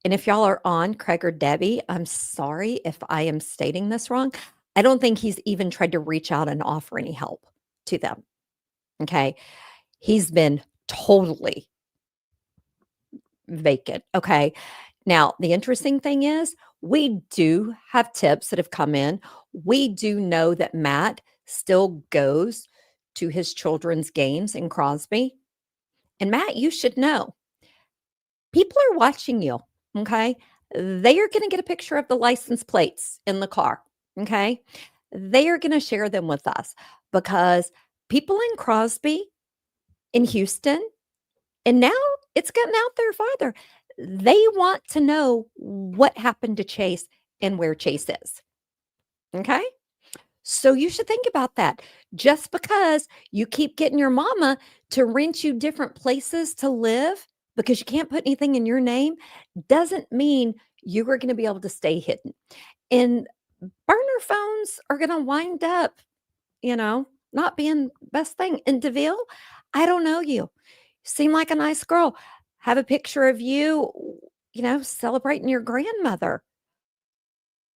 and if y'all are on Craig or Debbie, I'm sorry if I am stating this wrong. I don't think he's even tried to reach out and offer any help to them. Okay. He's been totally vacant. Okay. Now, the interesting thing is, we do have tips that have come in. We do know that Matt still goes to his children's games in Crosby. And Matt, you should know, people are watching you. Okay. They are going to get a picture of the license plates in the car. Okay. They are going to share them with us because people in Crosby, in Houston, and now it's getting out there farther. They want to know what happened to Chase and where Chase is. Okay. So you should think about that. Just because you keep getting your mama to rent you different places to live because you can't put anything in your name doesn't mean you are going to be able to stay hidden. And burner phones are going to wind up, not being best thing. And DeVille, I don't know you. Seem like a nice girl. Have a picture of you, celebrating your grandmother.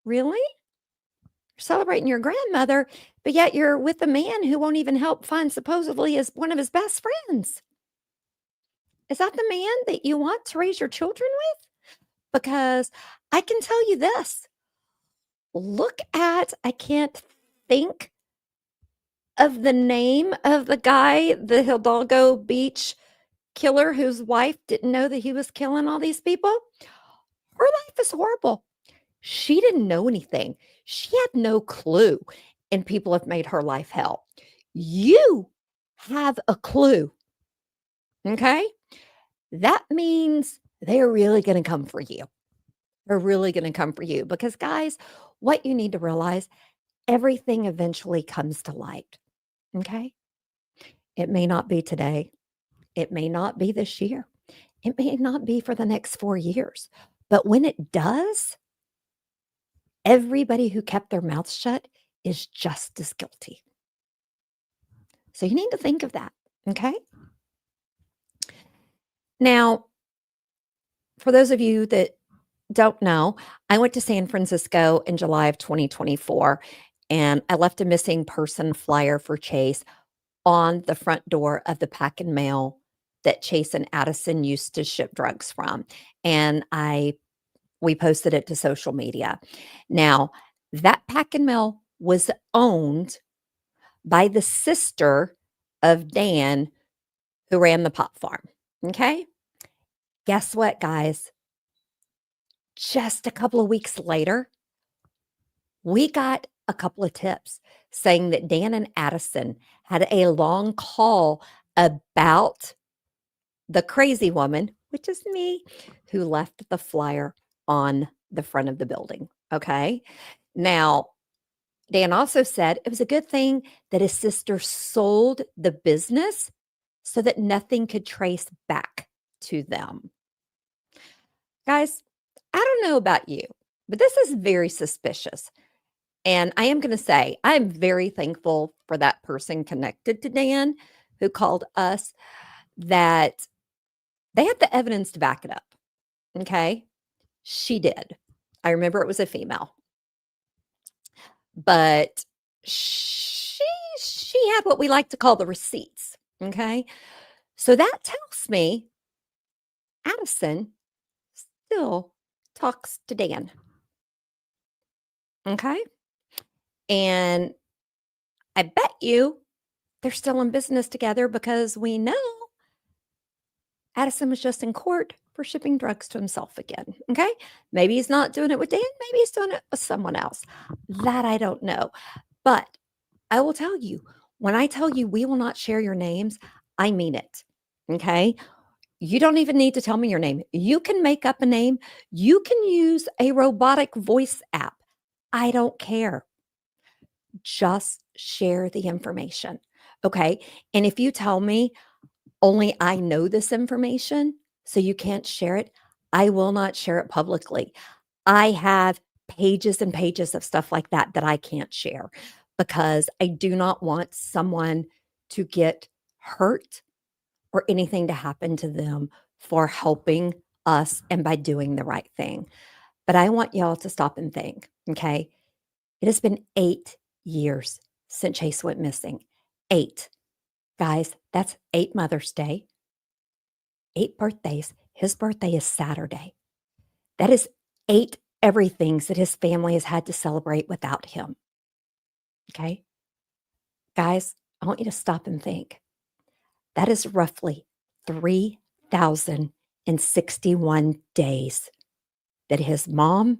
Really? You're celebrating your grandmother, but yet you're with a man who won't even help find supposedly as one of his best friends. Is that the man that you want to raise your children with? Because I can tell you this. look at, I can't think of the name of the guy, the Hidalgo Beach killer whose wife didn't know that he was killing all these people. Her life is horrible. She didn't know anything. She had no clue, and people have made her life hell. You have a clue, okay? That means they're really going to come for you. They're really going to come for you because, guys, what you need to realize, everything eventually comes to light, okay? It may not be today. It may not be this year. It may not be for the next 4 years. But when it does, everybody who kept their mouths shut is just as guilty. So you need to think of that, okay? Now, for those of you that don't know, I went to San Francisco in July of 2024, and I left a missing person flyer for Chase on the front door of the pack and mail that Chase and Addison used to ship drugs from. And we posted it to social media. Now, that pack and mail was owned by the sister of Dan who ran the pot farm. Okay? Guess what, guys? Just a couple of weeks later, we got a couple of tips saying that Dan and Addison had a long call about the crazy woman, which is me, who left the flyer on the front of the building. Okay. Now, Dan also said it was a good thing that his sister sold the business so that nothing could trace back to them. Guys, I don't know about you, but this is very suspicious. And I am going to say, I'm very thankful for that person connected to Dan who called us, that they had the evidence to back it up. Okay. She did. I remember it was a female, but she had what we like to call the receipts. Okay. So that tells me Addison still talks to Dan. Okay. And I bet you they're still in business together because we know Addison was just in court for shipping drugs to himself again. Okay. Maybe he's not doing it with Dan. Maybe he's doing it with someone else. That I don't know. But I will tell you, when I tell you we will not share your names, I mean it. Okay. You don't even need to tell me your name. You can make up a name. You can use a robotic voice app. I don't care. Just share the information. Okay. And if you tell me only I know this information, so you can't share it, I will not share it publicly. I have pages and pages of stuff like that that I can't share because I do not want someone to get hurt or anything to happen to them for helping us and by doing the right thing. But I want y'all to stop and think, okay? It has been 8 years since Chase went missing. 8. Guys, that's 8 Mother's Day, 8 birthdays. His birthday is Saturday. That is 8 everythings that his family has had to celebrate without him. Okay? Guys, I want you to stop and think. That is roughly 3,061 days that his mom,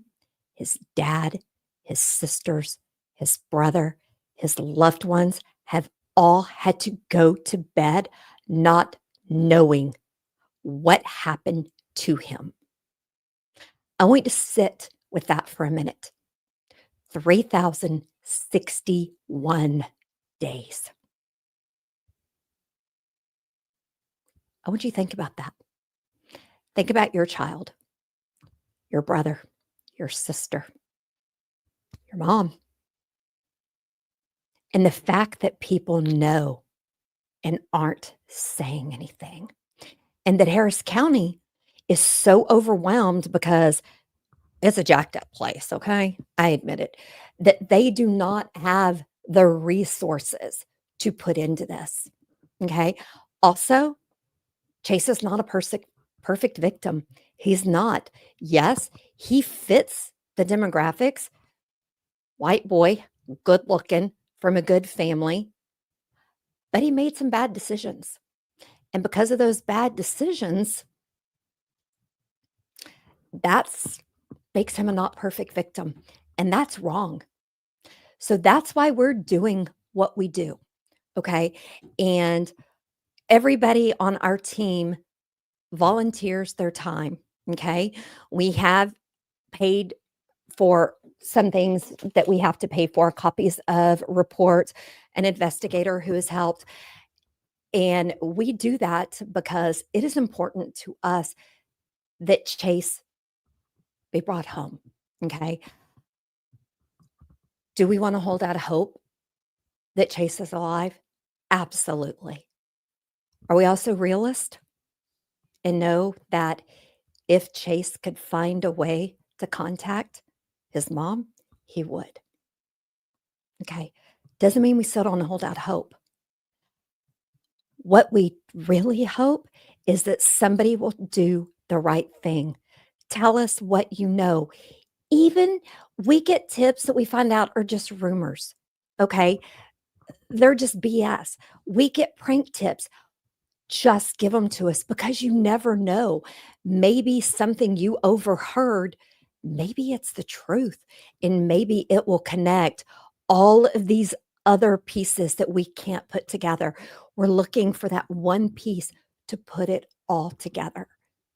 his dad, his sisters, his brother, his loved ones have all had to go to bed not knowing what happened to him. I want you to sit with that for a minute. 3,061 days. I want you to think about that. Think about your child, your brother, your sister, your mom. And the fact that people know and aren't saying anything. And that Harris County is so overwhelmed because it's a jacked up place, okay? I admit it. That they do not have the resources to put into this, okay? Also, Chase is not a perfect victim. He's not. Yes, he fits the demographics white boy, good looking, from a good family, but he made some bad decisions. And because of those bad decisions, that's makes him a not perfect victim. And that's wrong. So that's why we're doing what we do. Okay. And everybody on our team volunteers their time. Okay. We have paid for some things that we have to pay for, copies of reports, an investigator who has helped. And we do that because it is important to us that Chase be brought home. Okay. Do we want to hold out hope that Chase is alive? Absolutely. Are we also realist and know that if Chase could find a way to contact his mom, he would? Okay. Doesn't mean we still don't hold out hope. What we really hope is that somebody will do the right thing. Tell us what you know. Even we get tips that we find out are just rumors. Okay. They're just BS. We get prank tips. Just give them to us because you never know. Maybe something you overheard, maybe it's the truth, and maybe it will connect all of these other pieces that we can't put together. We're looking for that one piece to put it all together.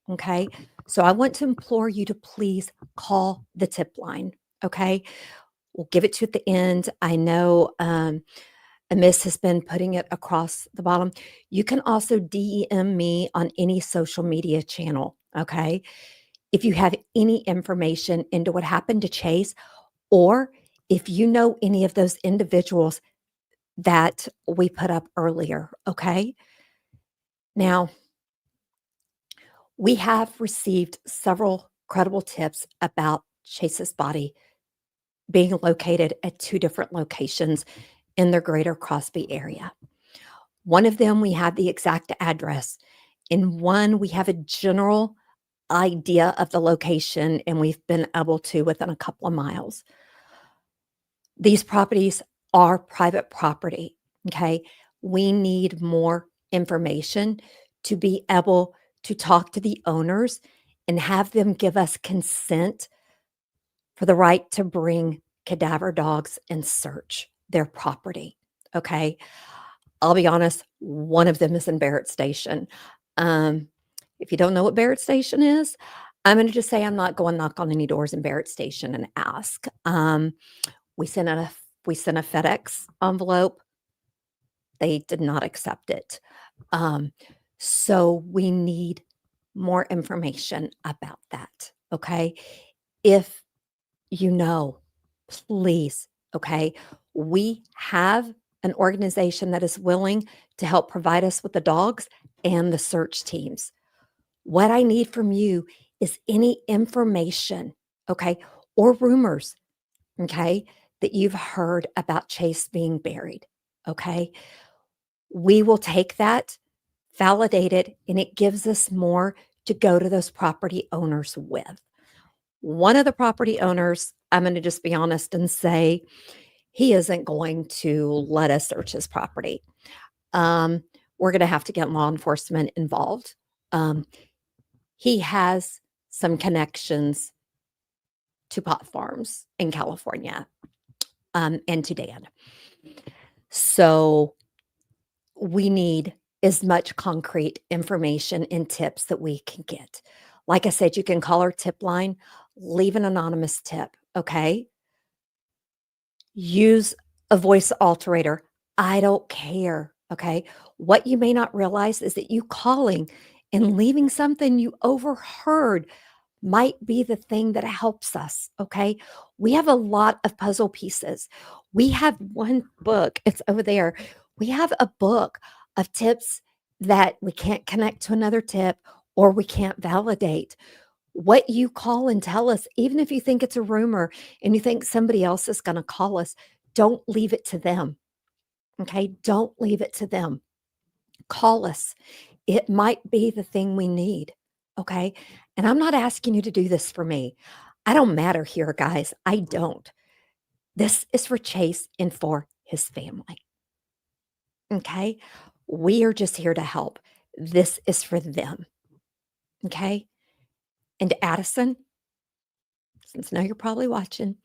Okay. So I want to implore you to please call the tip line. Okay. We'll give it to you at the end. I know Miss has been putting it across the bottom. You can also DM me on any social media channel. Okay. If you have any information into what happened to Chase, or if you know any of those individuals that we put up earlier. Okay. Now, we have received several credible tips about Chase's body being located at 2 different locations in the greater Crosby area. One of them, we have the exact address. In one, we have a general idea of the location, and we've been able to within a couple of miles. These properties are private property. Okay. We need more information to be able to talk to the owners and have them give us consent for the right to bring cadaver dogs and search their property. Okay. I'll be honest, one of them is in Barrett Station. If you don't know what Barrett Station is, I'm going to just say I'm not going knock on any doors in Barrett Station and ask. We sent a FedEx envelope. They did not accept it. So we need more information about that. Okay. If you know, please. Okay. We have an organization that is willing to help provide us with the dogs and the search teams. What I need from you is any information, okay, or rumors, okay, that you've heard about Chase being buried, okay? We will take that, validate it, and it gives us more to go to those property owners with. One of the property owners, I'm going to just be honest and say, he isn't going to let us search his property. We're going to have to get law enforcement involved. He has some connections to pot farms in California, and to Dan. So we need as much concrete information and tips that we can get. Like I said, you can call our tip line, leave an anonymous tip, okay? Use a voice alterator. I don't care, okay? What you may not realize is that you calling and leaving something you overheard might be the thing that helps us, okay? We have a lot of puzzle pieces. We have one book, it's over there. We have a book of tips that we can't connect to another tip or we can't validate. What you call and tell us, even if you think it's a rumor and you think somebody else is going to call us, don't leave it to them, okay? Don't leave it to them. Call us. It might be the thing we need, okay? And I'm not asking you to do this for me. I don't matter here, guys. I don't. This is for Chase and for his family. Okay? We are just here to help. This is for them. Okay? And Addison, since now you're probably watching,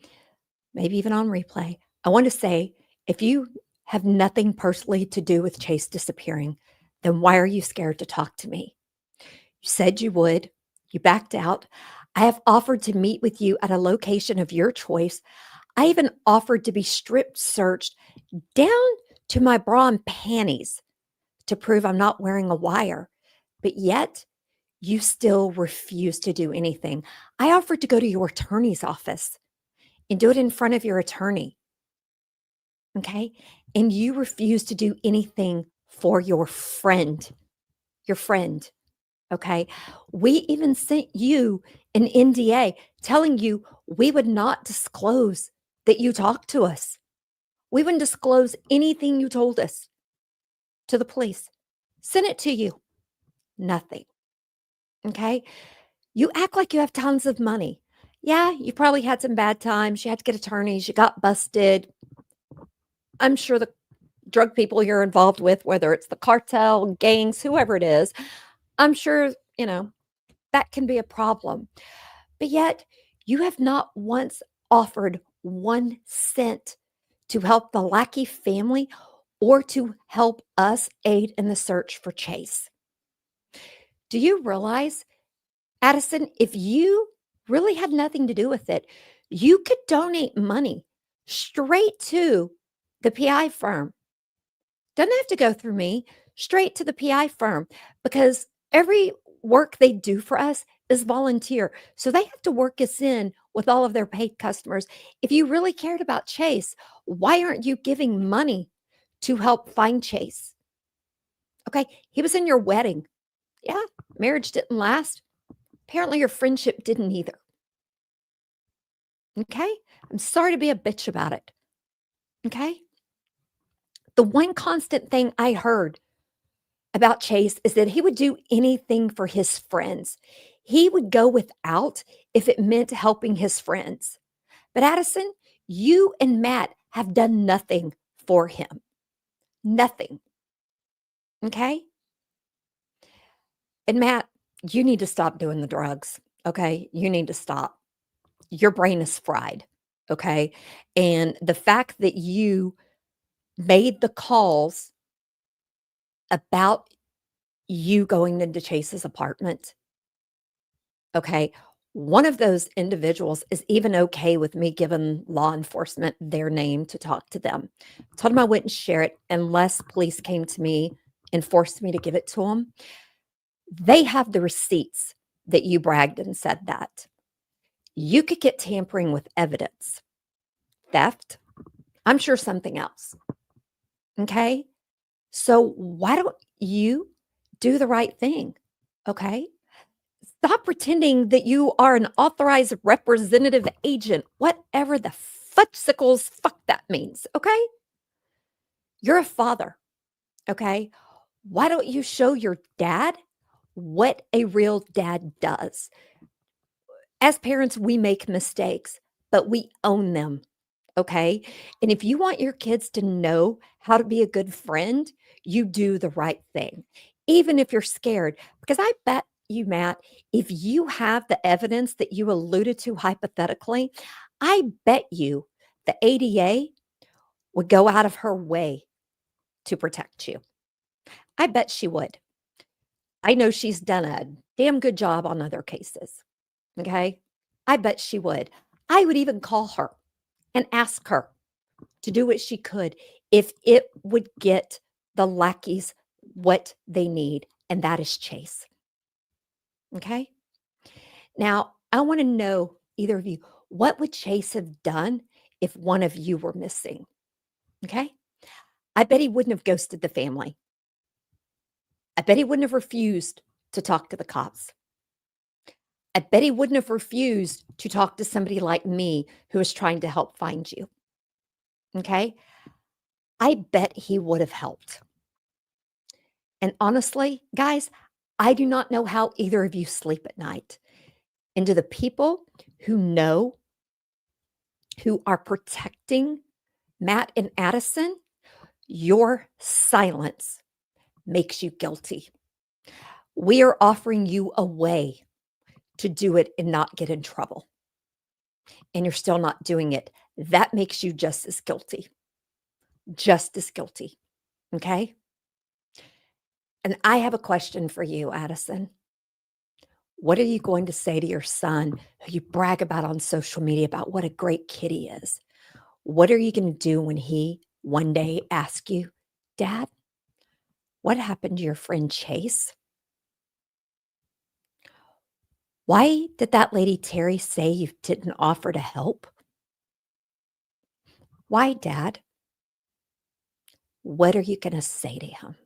maybe even on replay, I want to say if you have nothing personally to do with Chase disappearing, then why are you scared to talk to me? You said you would. You backed out. I have offered to meet with you at a location of your choice. I even offered to be strip searched down to my bra and panties to prove I'm not wearing a wire. But yet, you still refuse to do anything. I offered to go to your attorney's office and do it in front of your attorney. Okay? And you refuse to do anything for your friend. Your friend. Okay? We even sent you an NDA telling you we would not disclose that you talked to us. We wouldn't disclose anything you told us to the police. Sent it to you. Nothing. Okay? You act like you have tons of money. Yeah, you probably had some bad times. You had to get attorneys. You got busted. I'm sure the drug people you're involved with, whether it's the cartel, gangs, whoever it is, I'm sure, that can be a problem. But yet, you have not once offered 1 cent to help the Lackey family or to help us aid in the search for Chase. Do you realize, Addison, if you really had nothing to do with it, you could donate money straight to the PI firm? Doesn't have to go through me, straight to the PI firm, because every work they do for us is volunteer. So they have to work us in with all of their paid customers. If you really cared about Chase, why aren't you giving money to help find Chase? Okay, he was in your wedding. Yeah, marriage didn't last. Apparently, your friendship didn't either. Okay, I'm sorry to be a bitch about it. Okay, the one constant thing I heard about Chase is that he would do anything for his friends. He would go without if it meant helping his friends. But Addison, you and Matt have done nothing for him. Nothing. Okay? And Matt, you need to stop doing the drugs. Okay? You need to stop. Your brain is fried. Okay? And the fact that you made the calls about you going into Chase's apartment. Okay. One of those individuals is even okay with me giving law enforcement their name to talk to them. Told them I wouldn't share it unless police came to me and forced me to give it to them. They have the receipts that you bragged and said that. You could get tampering with evidence, theft, I'm sure something else. Okay. So why don't you do the right thing? Okay. Stop pretending that you are an authorized representative agent, whatever the futsicles fuck that means, okay? You're a father, okay? Why don't you show your dad what a real dad does? As parents, we make mistakes, but we own them, okay? And if you want your kids to know how to be a good friend, you do the right thing, even if you're scared. Because I bet you, Matt, if you have the evidence that you alluded to hypothetically, I bet you the ADA would go out of her way to protect you. I bet she would. I know she's done a damn good job on other cases. Okay. I bet she would. I would even call her and ask her to do what she could if it would get the Lackeys what they need, and that is Chase. Okay. Now, I want to know, either of you, what would Chase have done if one of you were missing? Okay. I bet he wouldn't have ghosted the family. I bet he wouldn't have refused to talk to the cops. I bet he wouldn't have refused to talk to somebody like me who is trying to help find you. Okay. I bet he would have helped. And honestly, guys, I do not know how either of you sleep at night. And to the people who know who are protecting Matt and Addison, your silence makes you guilty. We are offering you a way to do it and not get in trouble. And you're still not doing it. That makes you just as guilty. Just as guilty. Okay? And I have a question for you, Addison. What are you going to say to your son who you brag about on social media about what a great kid he is? What are you going to do when he one day asks you, Dad, what happened to your friend Chase? Why did that lady Terry say you didn't offer to help? Why, Dad? What are you going to say to him?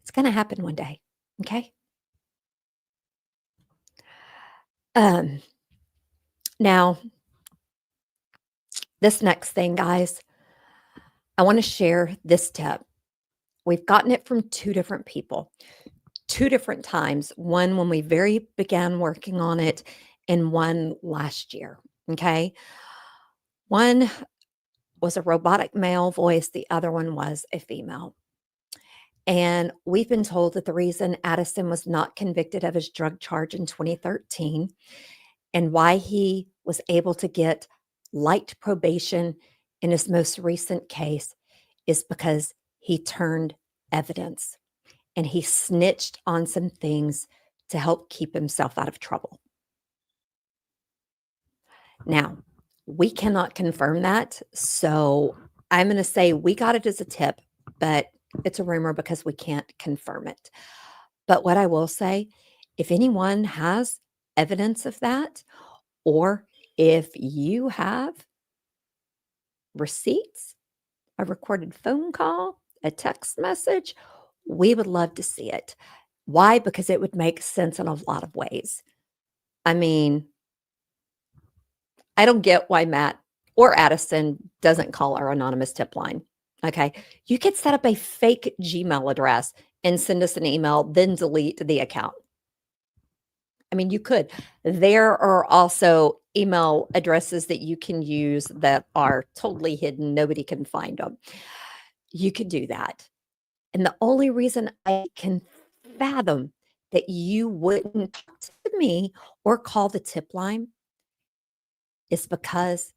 It's going to happen one day, okay? Now, this next thing, guys, I want to share this tip. We've gotten it from two different people, two different times. One when we very began working on it, and one last year, okay? One was a robotic male voice. The other one was a female. And we've been told that the reason Addison was not convicted of his drug charge in 2013 and why he was able to get light probation in his most recent case is because he turned evidence and he snitched on some things to help keep himself out of trouble. Now, we cannot confirm that. So I'm going to say we got it as a tip, but it's a rumor because we can't confirm it. But what I will say, if anyone has evidence of that, or if you have receipts, a recorded phone call, a text message, we would love to see it. Why? Because it would make sense in a lot of ways. I mean, I don't get why Matt or Addison doesn't call our anonymous tip line. Okay. You could set up a fake Gmail address and send us an email, then delete the account. I mean, you could. There are also email addresses that you can use that are totally hidden. Nobody can find them. You could do that. And the only reason I can fathom that you wouldn't talk to me or call the tip line is because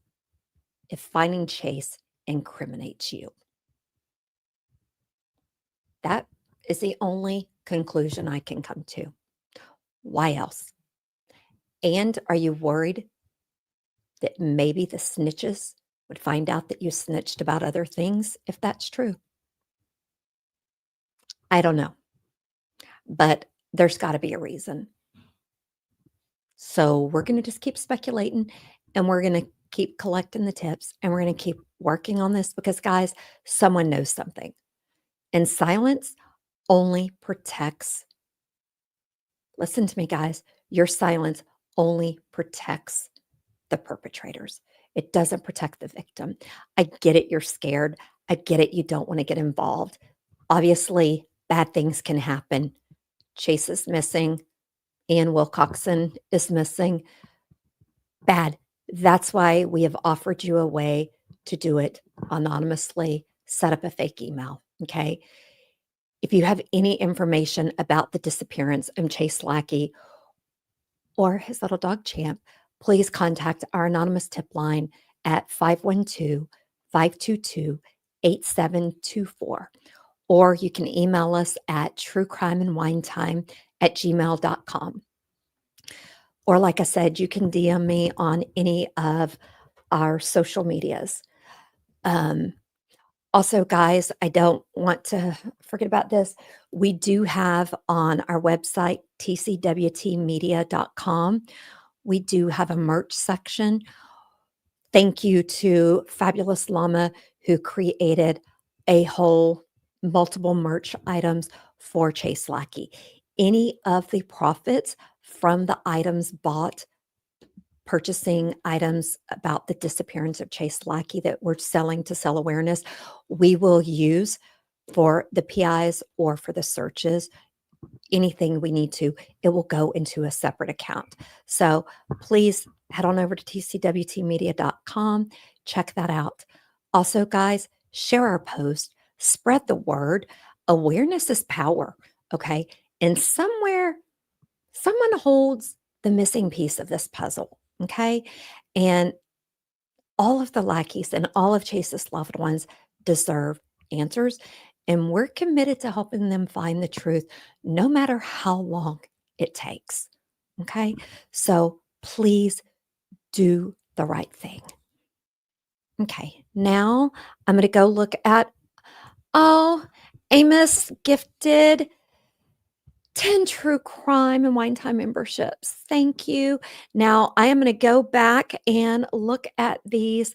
if finding Chase incriminates you. That is the only conclusion I can come to. Why else? And are you worried that maybe the snitches would find out that you snitched about other things if that's true? I don't know. But there's got to be a reason. So we're going to just keep speculating and we're going to keep collecting the tips and we're going to keep working on this because, guys, someone knows something. And silence only protects. Listen to me, guys. Your silence only protects the perpetrators. It doesn't protect the victim. I get it. You're scared. I get it. You don't want to get involved. Obviously, bad things can happen. Chase is missing. Ian Wilcoxon is missing. Bad. That's why we have offered you a way to do it anonymously. Set up a fake email. Okay. If you have any information about the disappearance of Chase Lackey or his little dog Champ, please contact our anonymous tip line at 512-522-8724. Or you can email us at truecrimeandwinetime@gmail.com. Or like I said, you can DM me on any of our social medias. Also, guys, I don't want to forget about this. We do have on our website, tcwtmedia.com, we do have a merch section. Thank you to Fabulous Llama who created a whole multiple merch items for Chase Lackey. Any of the profits from the items bought purchasing items about the disappearance of Chase Lackey that we're selling to sell awareness, we will use for the PIs or for the searches. anything we need to, it will go into a separate account. So please head on over to tcwtmedia.com. Check that out. Also, guys, share our post, spread the word. Awareness is power. Okay. And somewhere, someone holds the missing piece of this puzzle. Okay. And all of the Lackeys and all of Chase's loved ones deserve answers. And we're committed to helping them find the truth, no matter how long it takes. Okay. So please do the right thing. Okay. Now I'm going to go look at, oh, Amos gifted 10 true crime and wine time memberships. Thank you. Now I am going to go back and look at these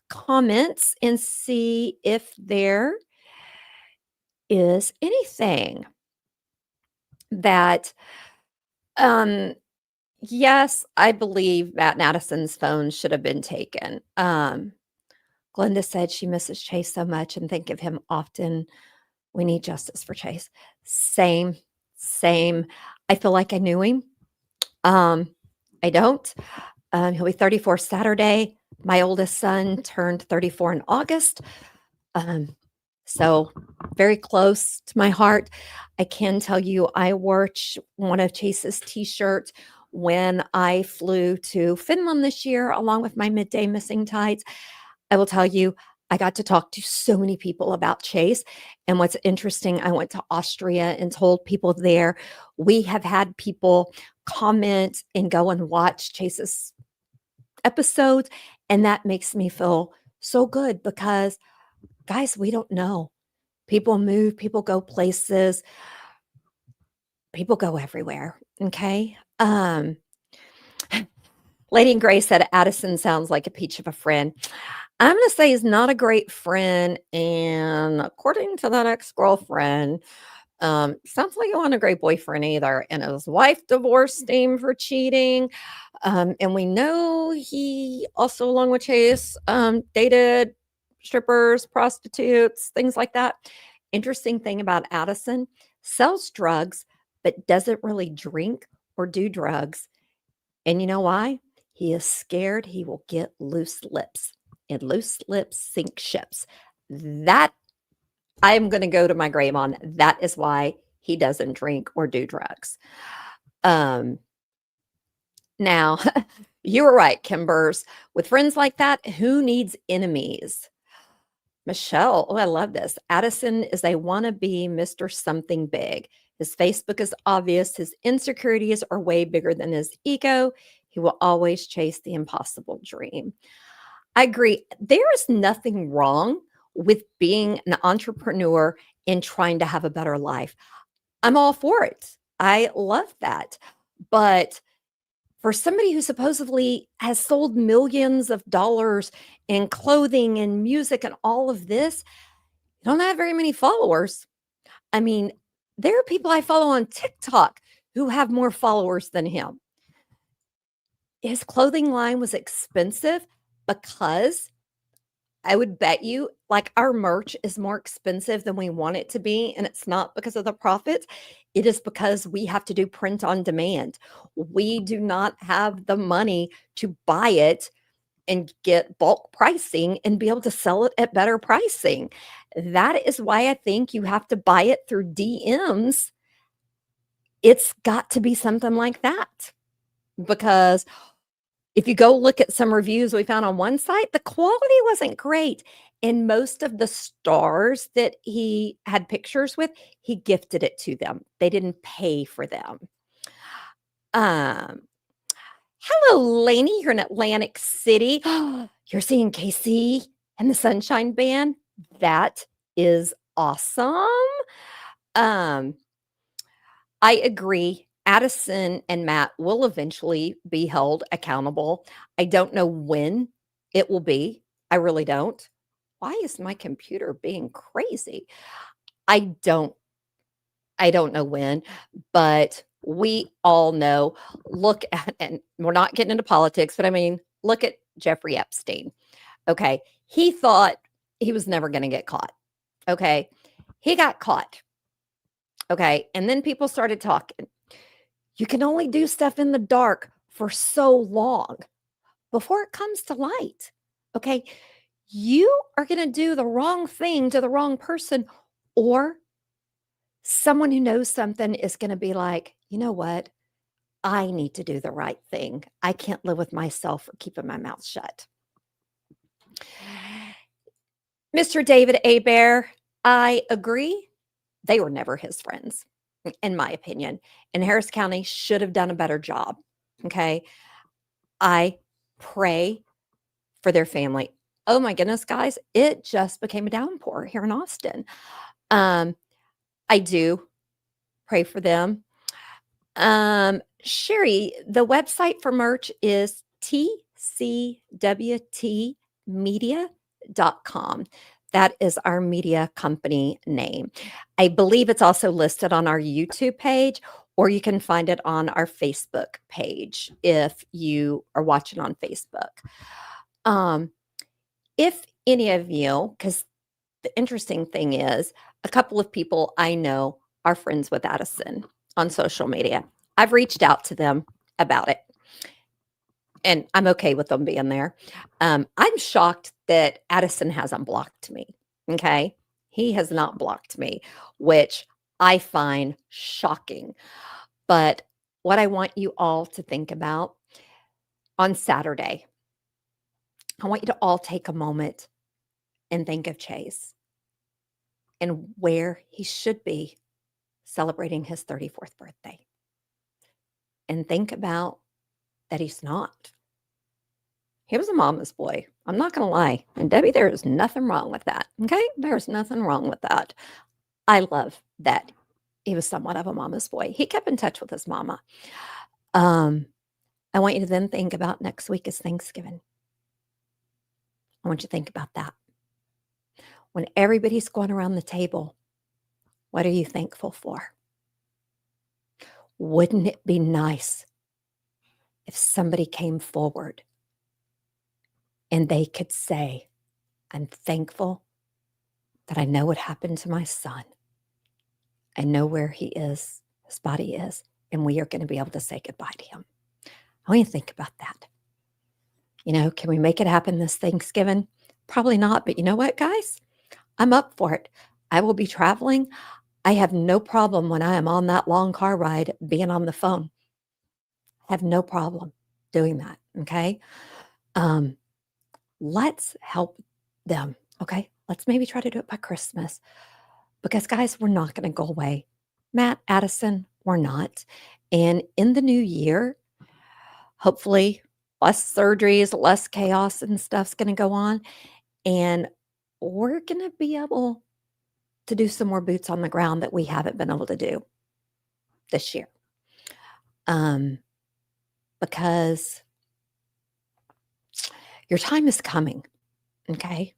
comments and see if there is anything that yes, I believe Matt and Addison's phone should have been taken. Glenda said she misses Chase so much and think of him often. We need justice for Chase. Same. I feel like I knew him. I don't. He'll be 34 Saturday. My oldest son turned 34 in August. So very close to my heart. I can tell you I wore one of Chase's t-shirts when I flew to Finland this year, along with my midday missing tides. I will tell you, I got to talk to so many people about Chase. And what's interesting, I went to Austria and told people there, we have had people comment and go and watch Chase's episodes. And that makes me feel so good because, guys, we don't know. People move, people go places, people go everywhere. Okay. Lady in Gray said Addison sounds like a peach of a friend. I'm going to say he's not a great friend. And according to that ex-girlfriend, sounds like he wasn't a great boyfriend either. And his wife divorced him for cheating. And we know he also, along with Chase, dated strippers, prostitutes, things like that. Interesting thing about Addison, sells drugs, but doesn't really drink or do drugs. And you know why? He is scared he will get loose lips. And loose lips sink ships. That I'm going to go to my grave on. That is why he doesn't drink or do drugs. Now, you were right, Kimbers. With friends like that, who needs enemies? Michelle, oh, I love this. Addison is a wannabe Mr. Something Big. His Facebook is obvious. His insecurities are way bigger than his ego. He will always chase the impossible dream. I agree. There is nothing wrong with being an entrepreneur and trying to have a better life. I'm all for it. I love that. But for somebody who supposedly has sold millions of dollars in clothing and music and all of this, you don't have very many followers. I mean, there are people I follow on TikTok who have more followers than him. His clothing line was expensive because I would bet you like our merch is more expensive than we want it to be. And it's not because of the profits. It is because we have to do print on demand. We do not have the money to buy it and get bulk pricing and be able to sell it at better pricing. That is why I think you have to buy it through DMs. It's got to be something like that. Because if you go look at some reviews we found on one site, the quality wasn't great. And most of the stars that he had pictures with, he gifted it to them. They didn't pay for them. Hello, Lainey. You're in Atlantic City. You're seeing KC and the Sunshine Band. That is awesome. I agree. Addison and Matt will eventually be held accountable. I don't know when it will be. I really don't. Why is my computer being crazy? I don't know when, but we all know, look at, and we're not getting into politics, but I mean, look at Jeffrey Epstein. Okay. He thought he was never going to get caught. Okay. He got caught. Okay. And then people started talking. You can only do stuff in the dark for so long before it comes to light. Okay. You are going to do the wrong thing to the wrong person, or someone who knows something is going to be like, you know what? I need to do the right thing. I can't live with myself for keeping my mouth shut. Mr. David Bear, I agree. They were never his friends, in my opinion. And Harris County should have done a better job. Okay. I pray for their family. Oh my goodness, guys, it just became a downpour here in Austin. I do pray for them. Sherry, the website for merch is tcwtmedia.com. That is our media company name. I believe it's also listed on our YouTube page, or you can find it on our Facebook page if you are watching on Facebook. If any of you, because the interesting thing is, a couple of people I know are friends with Addison on social media. I've reached out to them about it, and I'm okay with them being there. I'm shocked that Addison hasn't blocked me. Okay. He has not blocked me, which I find shocking. But what I want you all to think about on Saturday, I want you to all take a moment and think of Chase and where he should be celebrating his 34th birthday. And think about that he's not. He was a mama's boy. I'm not going to lie. And Debbie, there is nothing wrong with that. Okay? There's nothing wrong with that. I love that he was somewhat of a mama's boy. He kept in touch with his mama. I want you to then think about next week is Thanksgiving. I want you to think about that. When everybody's going around the table, what are you thankful for? Wouldn't it be nice if somebody came forward and they could say, I'm thankful that I know what happened to my son. I know where he is, his body is, and we are going to be able to say goodbye to him. I want you to think about that. You know, can we make it happen this Thanksgiving? Probably not, but you know what, guys? I'm up for it. I will be traveling. I have no problem when I am on that long car ride being on the phone. I have no problem doing that, okay? Let's help them, okay? Let's maybe try to do it by Christmas because, guys, we're not going to go away. Matt, Addison, we're not. And in the new year, hopefully less surgeries, less chaos and stuff's going to go on. And we're going to be able to do some more boots on the ground that we haven't been able to do this year. Because your time is coming, okay?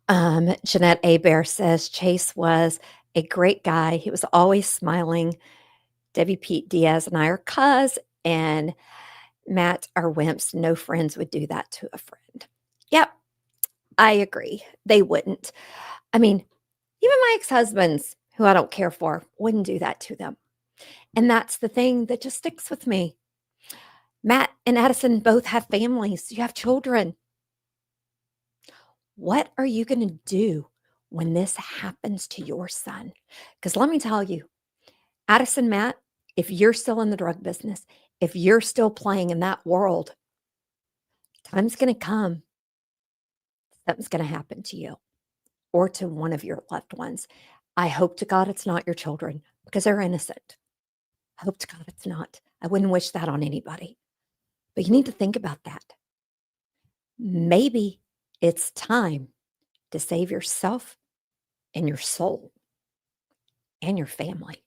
Jeanette Bear says, Chase was a great guy. He was always smiling. Debbie Pete Diaz and I are cuz, and Matt are wimps. No friends would do that to a friend. Yep, I agree. They wouldn't. I mean, even my ex-husbands, who I don't care for, wouldn't do that to them. And that's the thing that just sticks with me. Matt and Addison both have families. You have children. What are you going to do when this happens to your son? Because let me tell you, Addison, Matt, if you're still in the drug business, if you're still playing in that world, time's going to come. Something's going to happen to you or to one of your loved ones. I hope to God it's not your children because they're innocent. I hope to God it's not. I wouldn't wish that on anybody. But you need to think about that. Maybe it's time to save yourself and your soul and your family.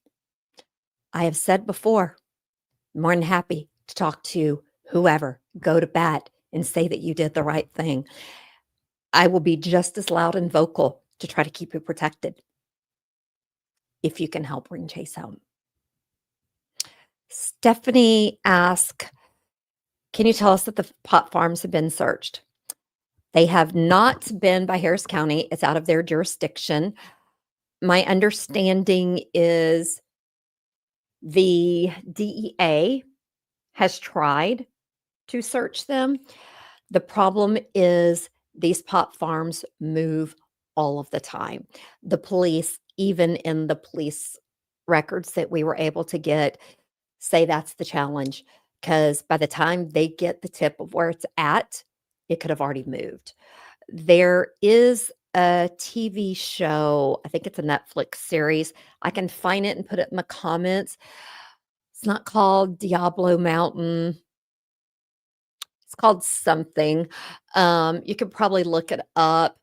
I have said before, I'm more than happy to talk to whoever, go to bat and say that you did the right thing. I will be just as loud and vocal to try to keep you protected if you can help bring Chase home. Stephanie asked, can you tell us that the pot farms have been searched? They have not been by Harris County. It's out of their jurisdiction. My understanding is the DEA has tried to search them. The problem is these pot farms move all of the time. The police, even in the police records that we were able to get, say that's the challenge. Because by the time they get the tip of where it's at, it could have already moved. There is a TV show, I think it's a Netflix series. I can find it and put it in the comments. It's not called Diablo Mountain. It's called something. You could probably look it up.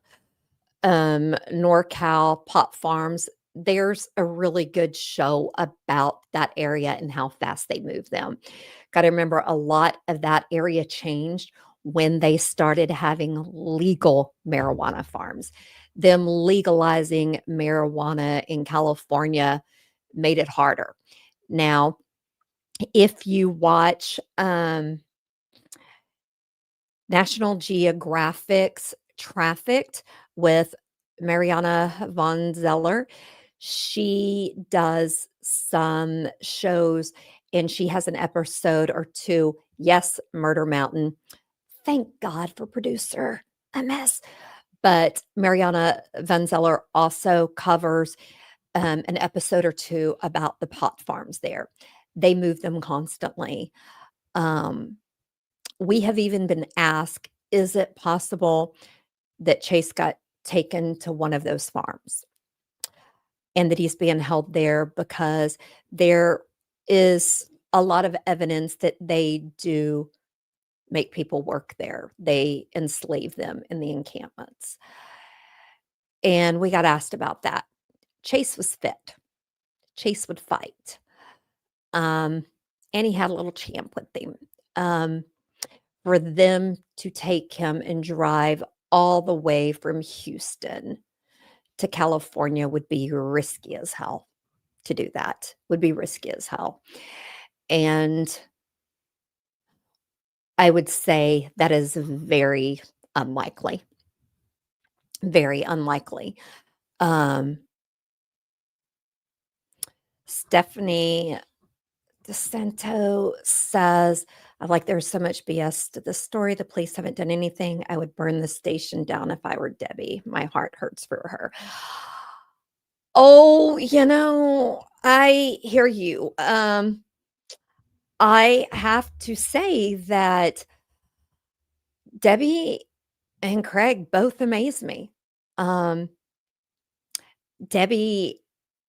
NorCal Pot Farms. There's a really good show about that area and how fast they move them. Got to remember, a lot of that area changed when they started having legal marijuana farms. Them legalizing marijuana in California made it harder. Now, if you watch National Geographic's Trafficked with Mariana von Zeller, she does some shows and she has an episode or two. Yes, Murder Mountain. Thank God for producer MS. But Mariana von Zeller also covers an episode or two about the pot farms there. They move them constantly. We have even been asked, is it possible that Chase got taken to one of those farms and that he's being held there because there is a lot of evidence that they do make people work there. They enslave them in the encampments. And we got asked about that. Chase was fit. Chase would fight. And he had a little champ with him. For them to take him and drive all the way from Houston to California would be risky as hell to do that, would be risky as hell. And I would say that is very unlikely. Very unlikely. Stephanie DeSanto says, I like there's so much BS to this story. The police haven't done anything. I would burn the station down if I were Debbie. My heart hurts for her. Oh, I hear you. I have to say that Debbie and Craig both amaze me. Debbie,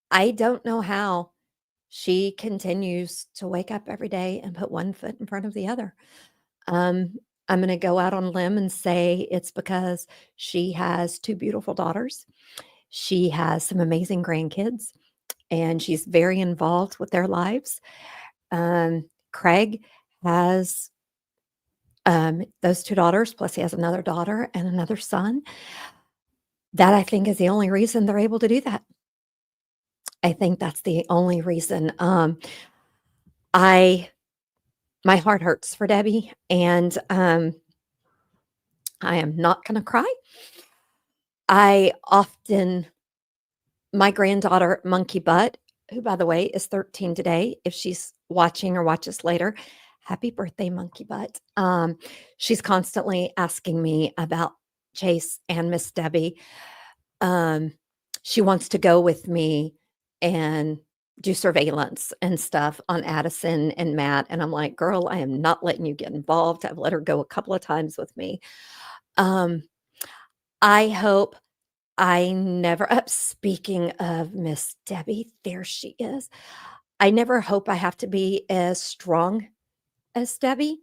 I don't know how she continues to wake up every day and put one foot in front of the other. I'm going to go out on a limb and say it's because she has two beautiful daughters. She has some amazing grandkids, and she's very involved with their lives. Craig has those two daughters, plus he has another daughter and another son. That, I think, is the only reason they're able to do that. I think that's the only reason. My heart hurts for Debbie, and I am not going to cry. My granddaughter, Monkey Butt, who, by the way, is 13 today, if she's watching or watches later, happy birthday, Monkey Butt. She's constantly asking me about Chase and Miss Debbie. She wants to go with me and do surveillance and stuff on Addison and Matt. And I'm like, girl, I am not letting you get involved. I've let her go a couple of times with me. I hope I never, speaking of Miss Debbie, there she is. I never hope I have to be as strong as Debbie,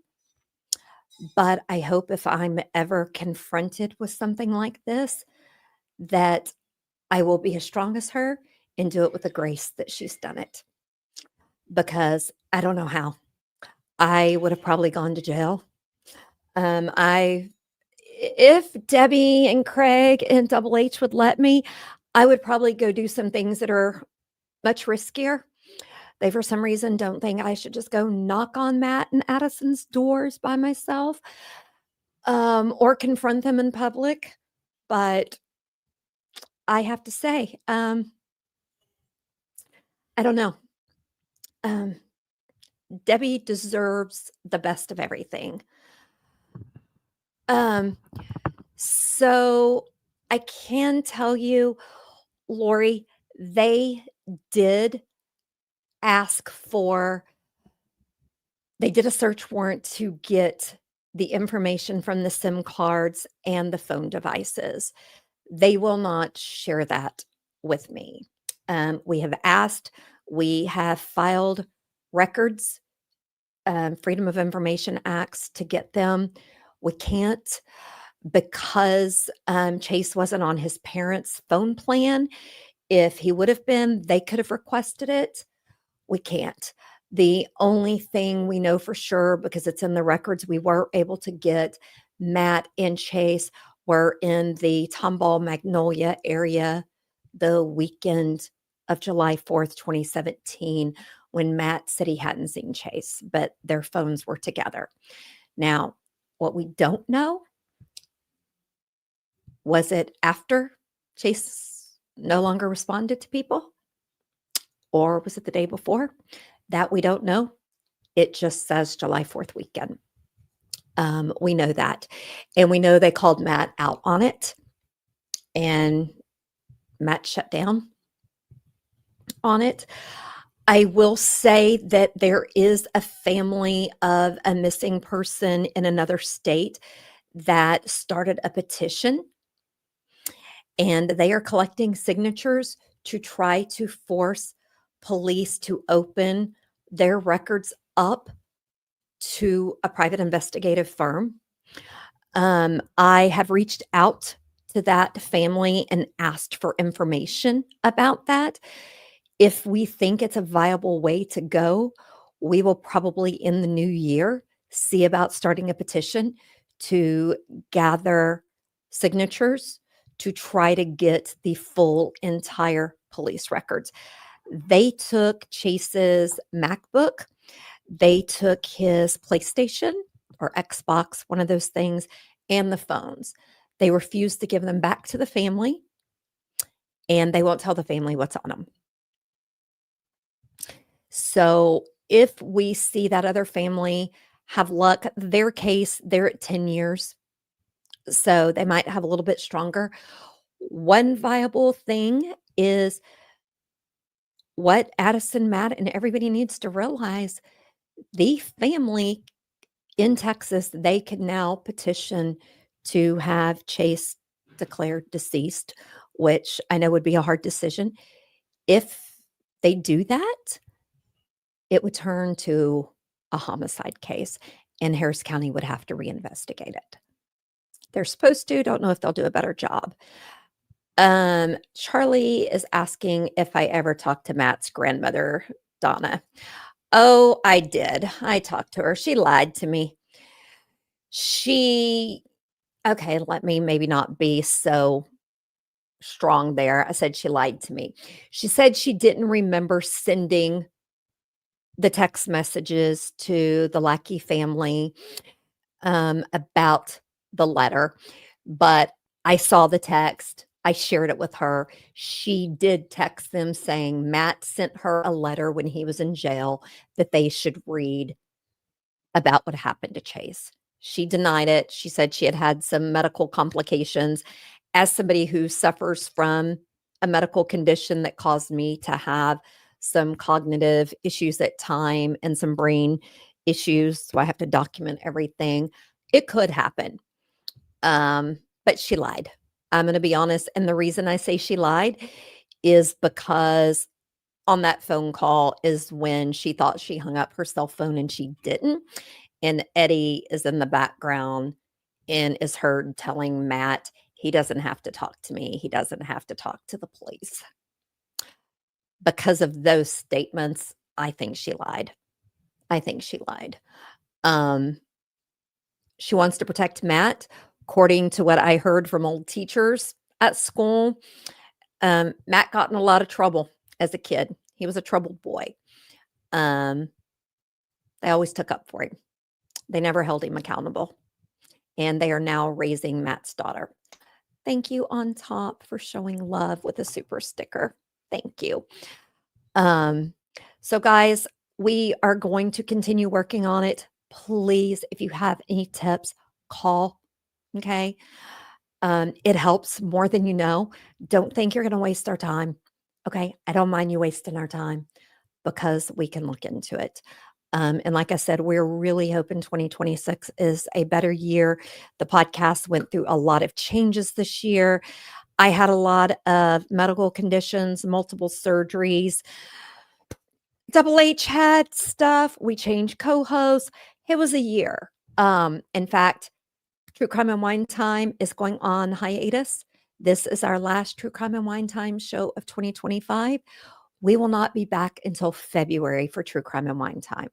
but I hope if I'm ever confronted with something like this, that I will be as strong as her and do it with the grace that she's done it. Because I don't know how. I would have probably gone to jail. If Debbie and Craig and Double H would let me, I would probably go do some things that are much riskier. They, for some reason, don't think I should just go knock on Matt and Addison's doors by myself, or confront them in public. But I have to say, I don't know. Debbie deserves the best of everything. So I can tell you, Lori, they did ask for, they did a search warrant to get the information from the SIM cards and the phone devices. They will not share that with me. We have asked, we have filed records, Freedom of Information Acts to get them. We can't because Chase wasn't on his parents' phone plan. If he would have been, they could have requested it. We can't. The only thing we know for sure, because it's in the records, we were able to get Matt and Chase were in the Tomball Magnolia area the weekend of July 4th, 2017, when Matt said he hadn't seen Chase, but their phones were together. Now, what we don't know, was it after Chase no longer responded to people? Or was it the day before? That we don't know. It just says July 4th weekend. We know that. And we know they called Matt out on it. And Matt shut down on it. I will say that there is a family of a missing person in another state that started a petition. And they are collecting signatures to try to force police to open their records up to a private investigative firm. I have reached out to that family and asked for information about that. If we think it's a viable way to go, we will probably in the new year see about starting a petition to gather signatures to try to get the full entire police records. They took Chase's MacBook, they took his PlayStation or Xbox, one of those things, and the phones. They refused to give them back to the family, and they won't tell the family what's on them. So if we see that other family have luck, their case, they're at 10 years. So they might have a little bit stronger. One viable thing is what Addison, Matt, and everybody needs to realize, the family in Texas, they can now petition to have Chase declared deceased, which I know would be a hard decision. If they do that, it would turn to a homicide case, and Harris County would have to reinvestigate it. They're supposed to, don't know if they'll do a better job. Charlie is asking if I ever talked to Matt's grandmother, Donna. Oh, I did. I talked to her. She lied to me. Okay, let me maybe not be so strong there. I said she lied to me. She said she didn't remember sending the text messages to the Lackey family about the letter, but I saw the text. I shared it with her. She did text them saying Matt sent her a letter when he was in jail that they should read about what happened to Chase. She denied it. She said she had had some medical complications. As somebody who suffers from a medical condition that caused me to have some cognitive issues at time and some brain issues, so I have to document everything. It could happen. But she lied. I'm going to be honest. And the reason I say she lied is because on that phone call is when she thought she hung up her cell phone and she didn't. And Eddie is in the background and is heard telling Matt, he doesn't have to talk to me. He doesn't have to talk to the police. Because of those statements, I think she lied. I think she lied. She wants to protect Matt. According to what I heard from old teachers at school, Matt got in a lot of trouble as a kid. He was a troubled boy. They always took up for him. They never held him accountable. And they are now raising Matt's daughter. Thank you on top for showing love with a super sticker. Thank you. Um, so guys, we are going to continue working on it. Please, if you have any tips, call. Okay. It helps more than you know. Don't think you're going to waste our time. Okay. I don't mind you wasting our time because we can look into it. And like I said, we're really hoping 2026 is a better year. The podcast went through a lot of changes this year. I had a lot of medical conditions, multiple surgeries. Double H had stuff. We changed co-hosts. It was a year. In fact, True Crime and Wine Time is going on hiatus. This is our last True Crime and Wine Time show of 2025. We will not be back until February for True Crime and Wine Time.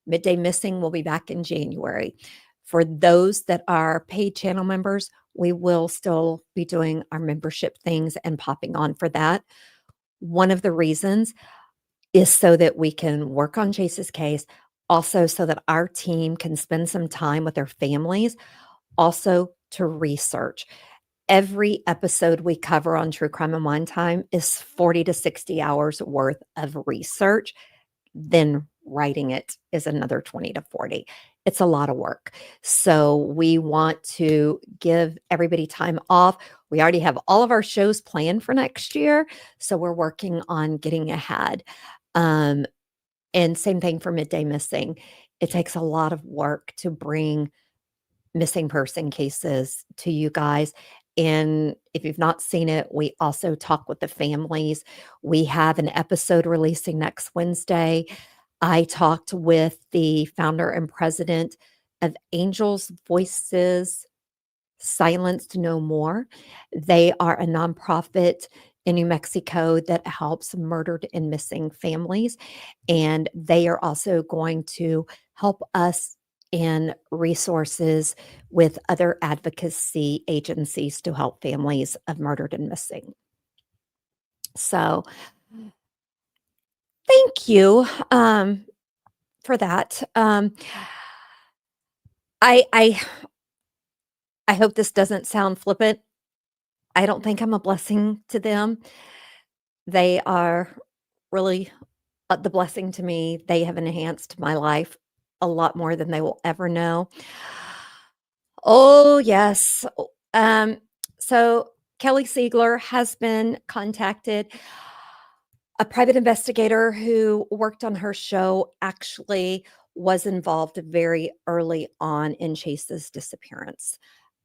Midday Missing will be back in January. For those that are paid channel members, we will still be doing our membership things and popping on for that. One of the reasons is so that we can work on Chase's case, also so that our team can spend some time with their families, also to research. Every episode we cover on True Crime and Wine Time is 40 to 60 hours worth of research. Then writing it is another 20 to 40. It's a lot of work. So we want to give everybody time off. We already have all of our shows planned for next year. So we're working on getting ahead. And same thing for Midday Missing. It takes a lot of work to bring missing person cases to you guys. And if you've not seen it, we also talk with the families. We have an episode releasing next Wednesday. I talked with the founder and president of Angels Voices Silenced No More. They are a nonprofit in New Mexico that helps murdered and missing families. And they are also going to help us in resources with other advocacy agencies to help families of murdered and missing. So thank you for that. I hope this doesn't sound flippant. I don't think I'm a blessing to them. They are really the blessing to me. They have enhanced my life a lot more than they will ever know. Oh, yes. So Kelly Siegler has been contacted. A private investigator who worked on her show actually was involved very early on in Chase's disappearance.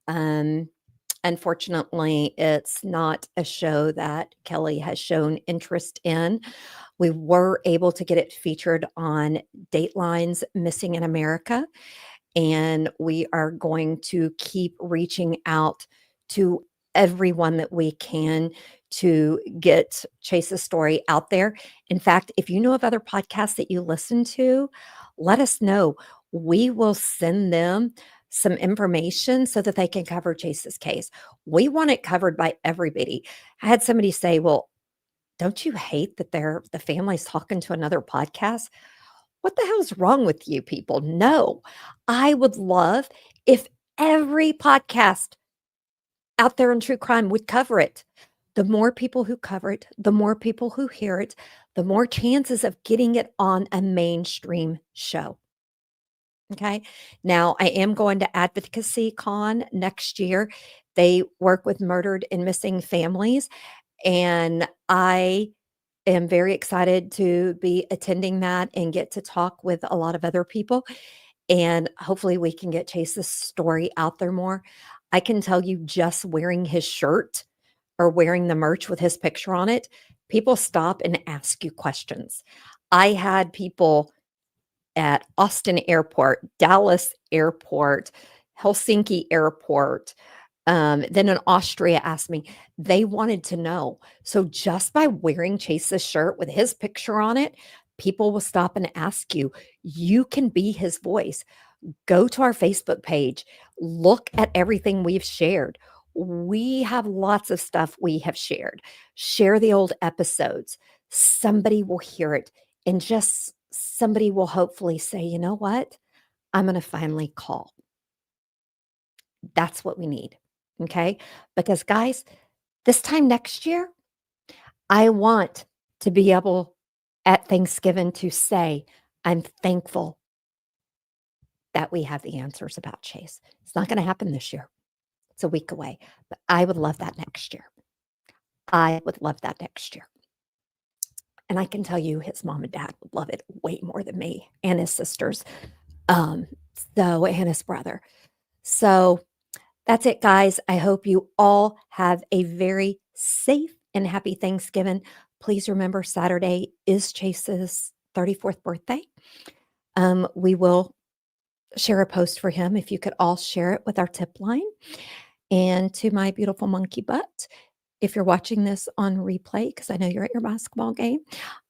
Um, Unfortunately, it's not a show that Kelly has shown interest in. We were able to get it featured on Dateline's Missing in America, and we are going to keep reaching out to everyone that we can to get Chase's story out there. In fact, if you know of other podcasts that you listen to, let us know. We will send them some information so that they can cover Chase's case. We want it covered by everybody. I had somebody say, "Well, don't you hate that the family's talking to another podcast? What the hell's wrong with you people?" No, I would love if every podcast out there in true crime would cover it. The more people who cover it, the more people who hear it, the more chances of getting it on a mainstream show. Okay. Now, I am going to Advocacy Con next year. They work with murdered and missing families. And I am very excited to be attending that and get to talk with a lot of other people. And hopefully, we can get Chase's story out there more. I can tell you, just wearing his shirt or wearing the merch with his picture on it, people stop and ask you questions. I had people at Austin Airport, Dallas Airport, Helsinki Airport, then in Austria asked me, they wanted to know. So just by wearing Chase's shirt with his picture on it, people will stop and ask you. You can be his voice. Go to our Facebook page, look at everything we've shared. We have lots of stuff we have shared. Share the old episodes. Somebody will hear it, and just somebody will hopefully say, you know what? I'm going to finally call. That's what we need. Okay. Because, guys, this time next year, I want to be able at Thanksgiving to say, I'm thankful that we have the answers about Chase. It's not going to happen this year. It's a week away, but I would love that next year. I would love that next year. And I can tell you his mom and dad would love it way more than me and his sisters. And his brother. So that's it, guys. I hope you all have a very safe and happy Thanksgiving. Please remember Saturday is Chase's 34th birthday. We will share a post for him if you could all share it with our tip line. And to my beautiful monkey butt, if you're watching this on replay, because I know you're at your basketball game,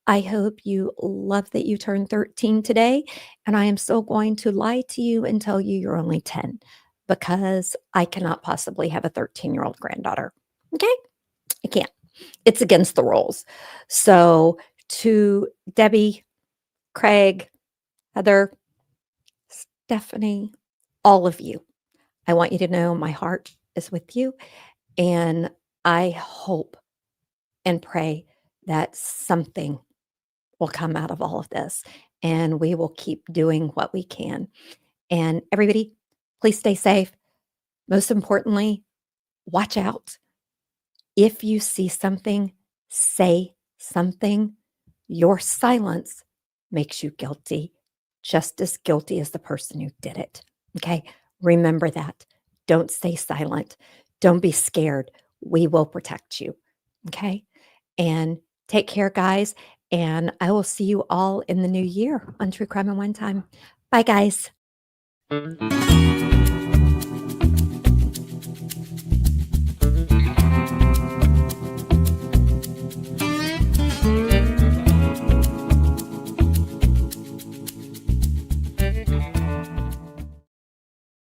I hope you love that you turned 13 today. And I am still going to lie to you and tell you you're only 10 because I cannot possibly have a 13-year-old granddaughter. Okay? I can't. It's against the rules. So to Debbie, Craig, Heather, Stephanie, all of you, I want you to know my heart is with you. And I hope and pray that something will come out of all of this and we will keep doing what we can. And everybody, please stay safe. Most importantly, watch out. If you see something, say something. Your silence makes you guilty, just as guilty as the person who did it. Okay? Remember that. Don't stay silent. Don't be scared. We will protect you. Okay? And take care, guys. And I will see you all in the new year on True Crime in One Time. Bye, guys.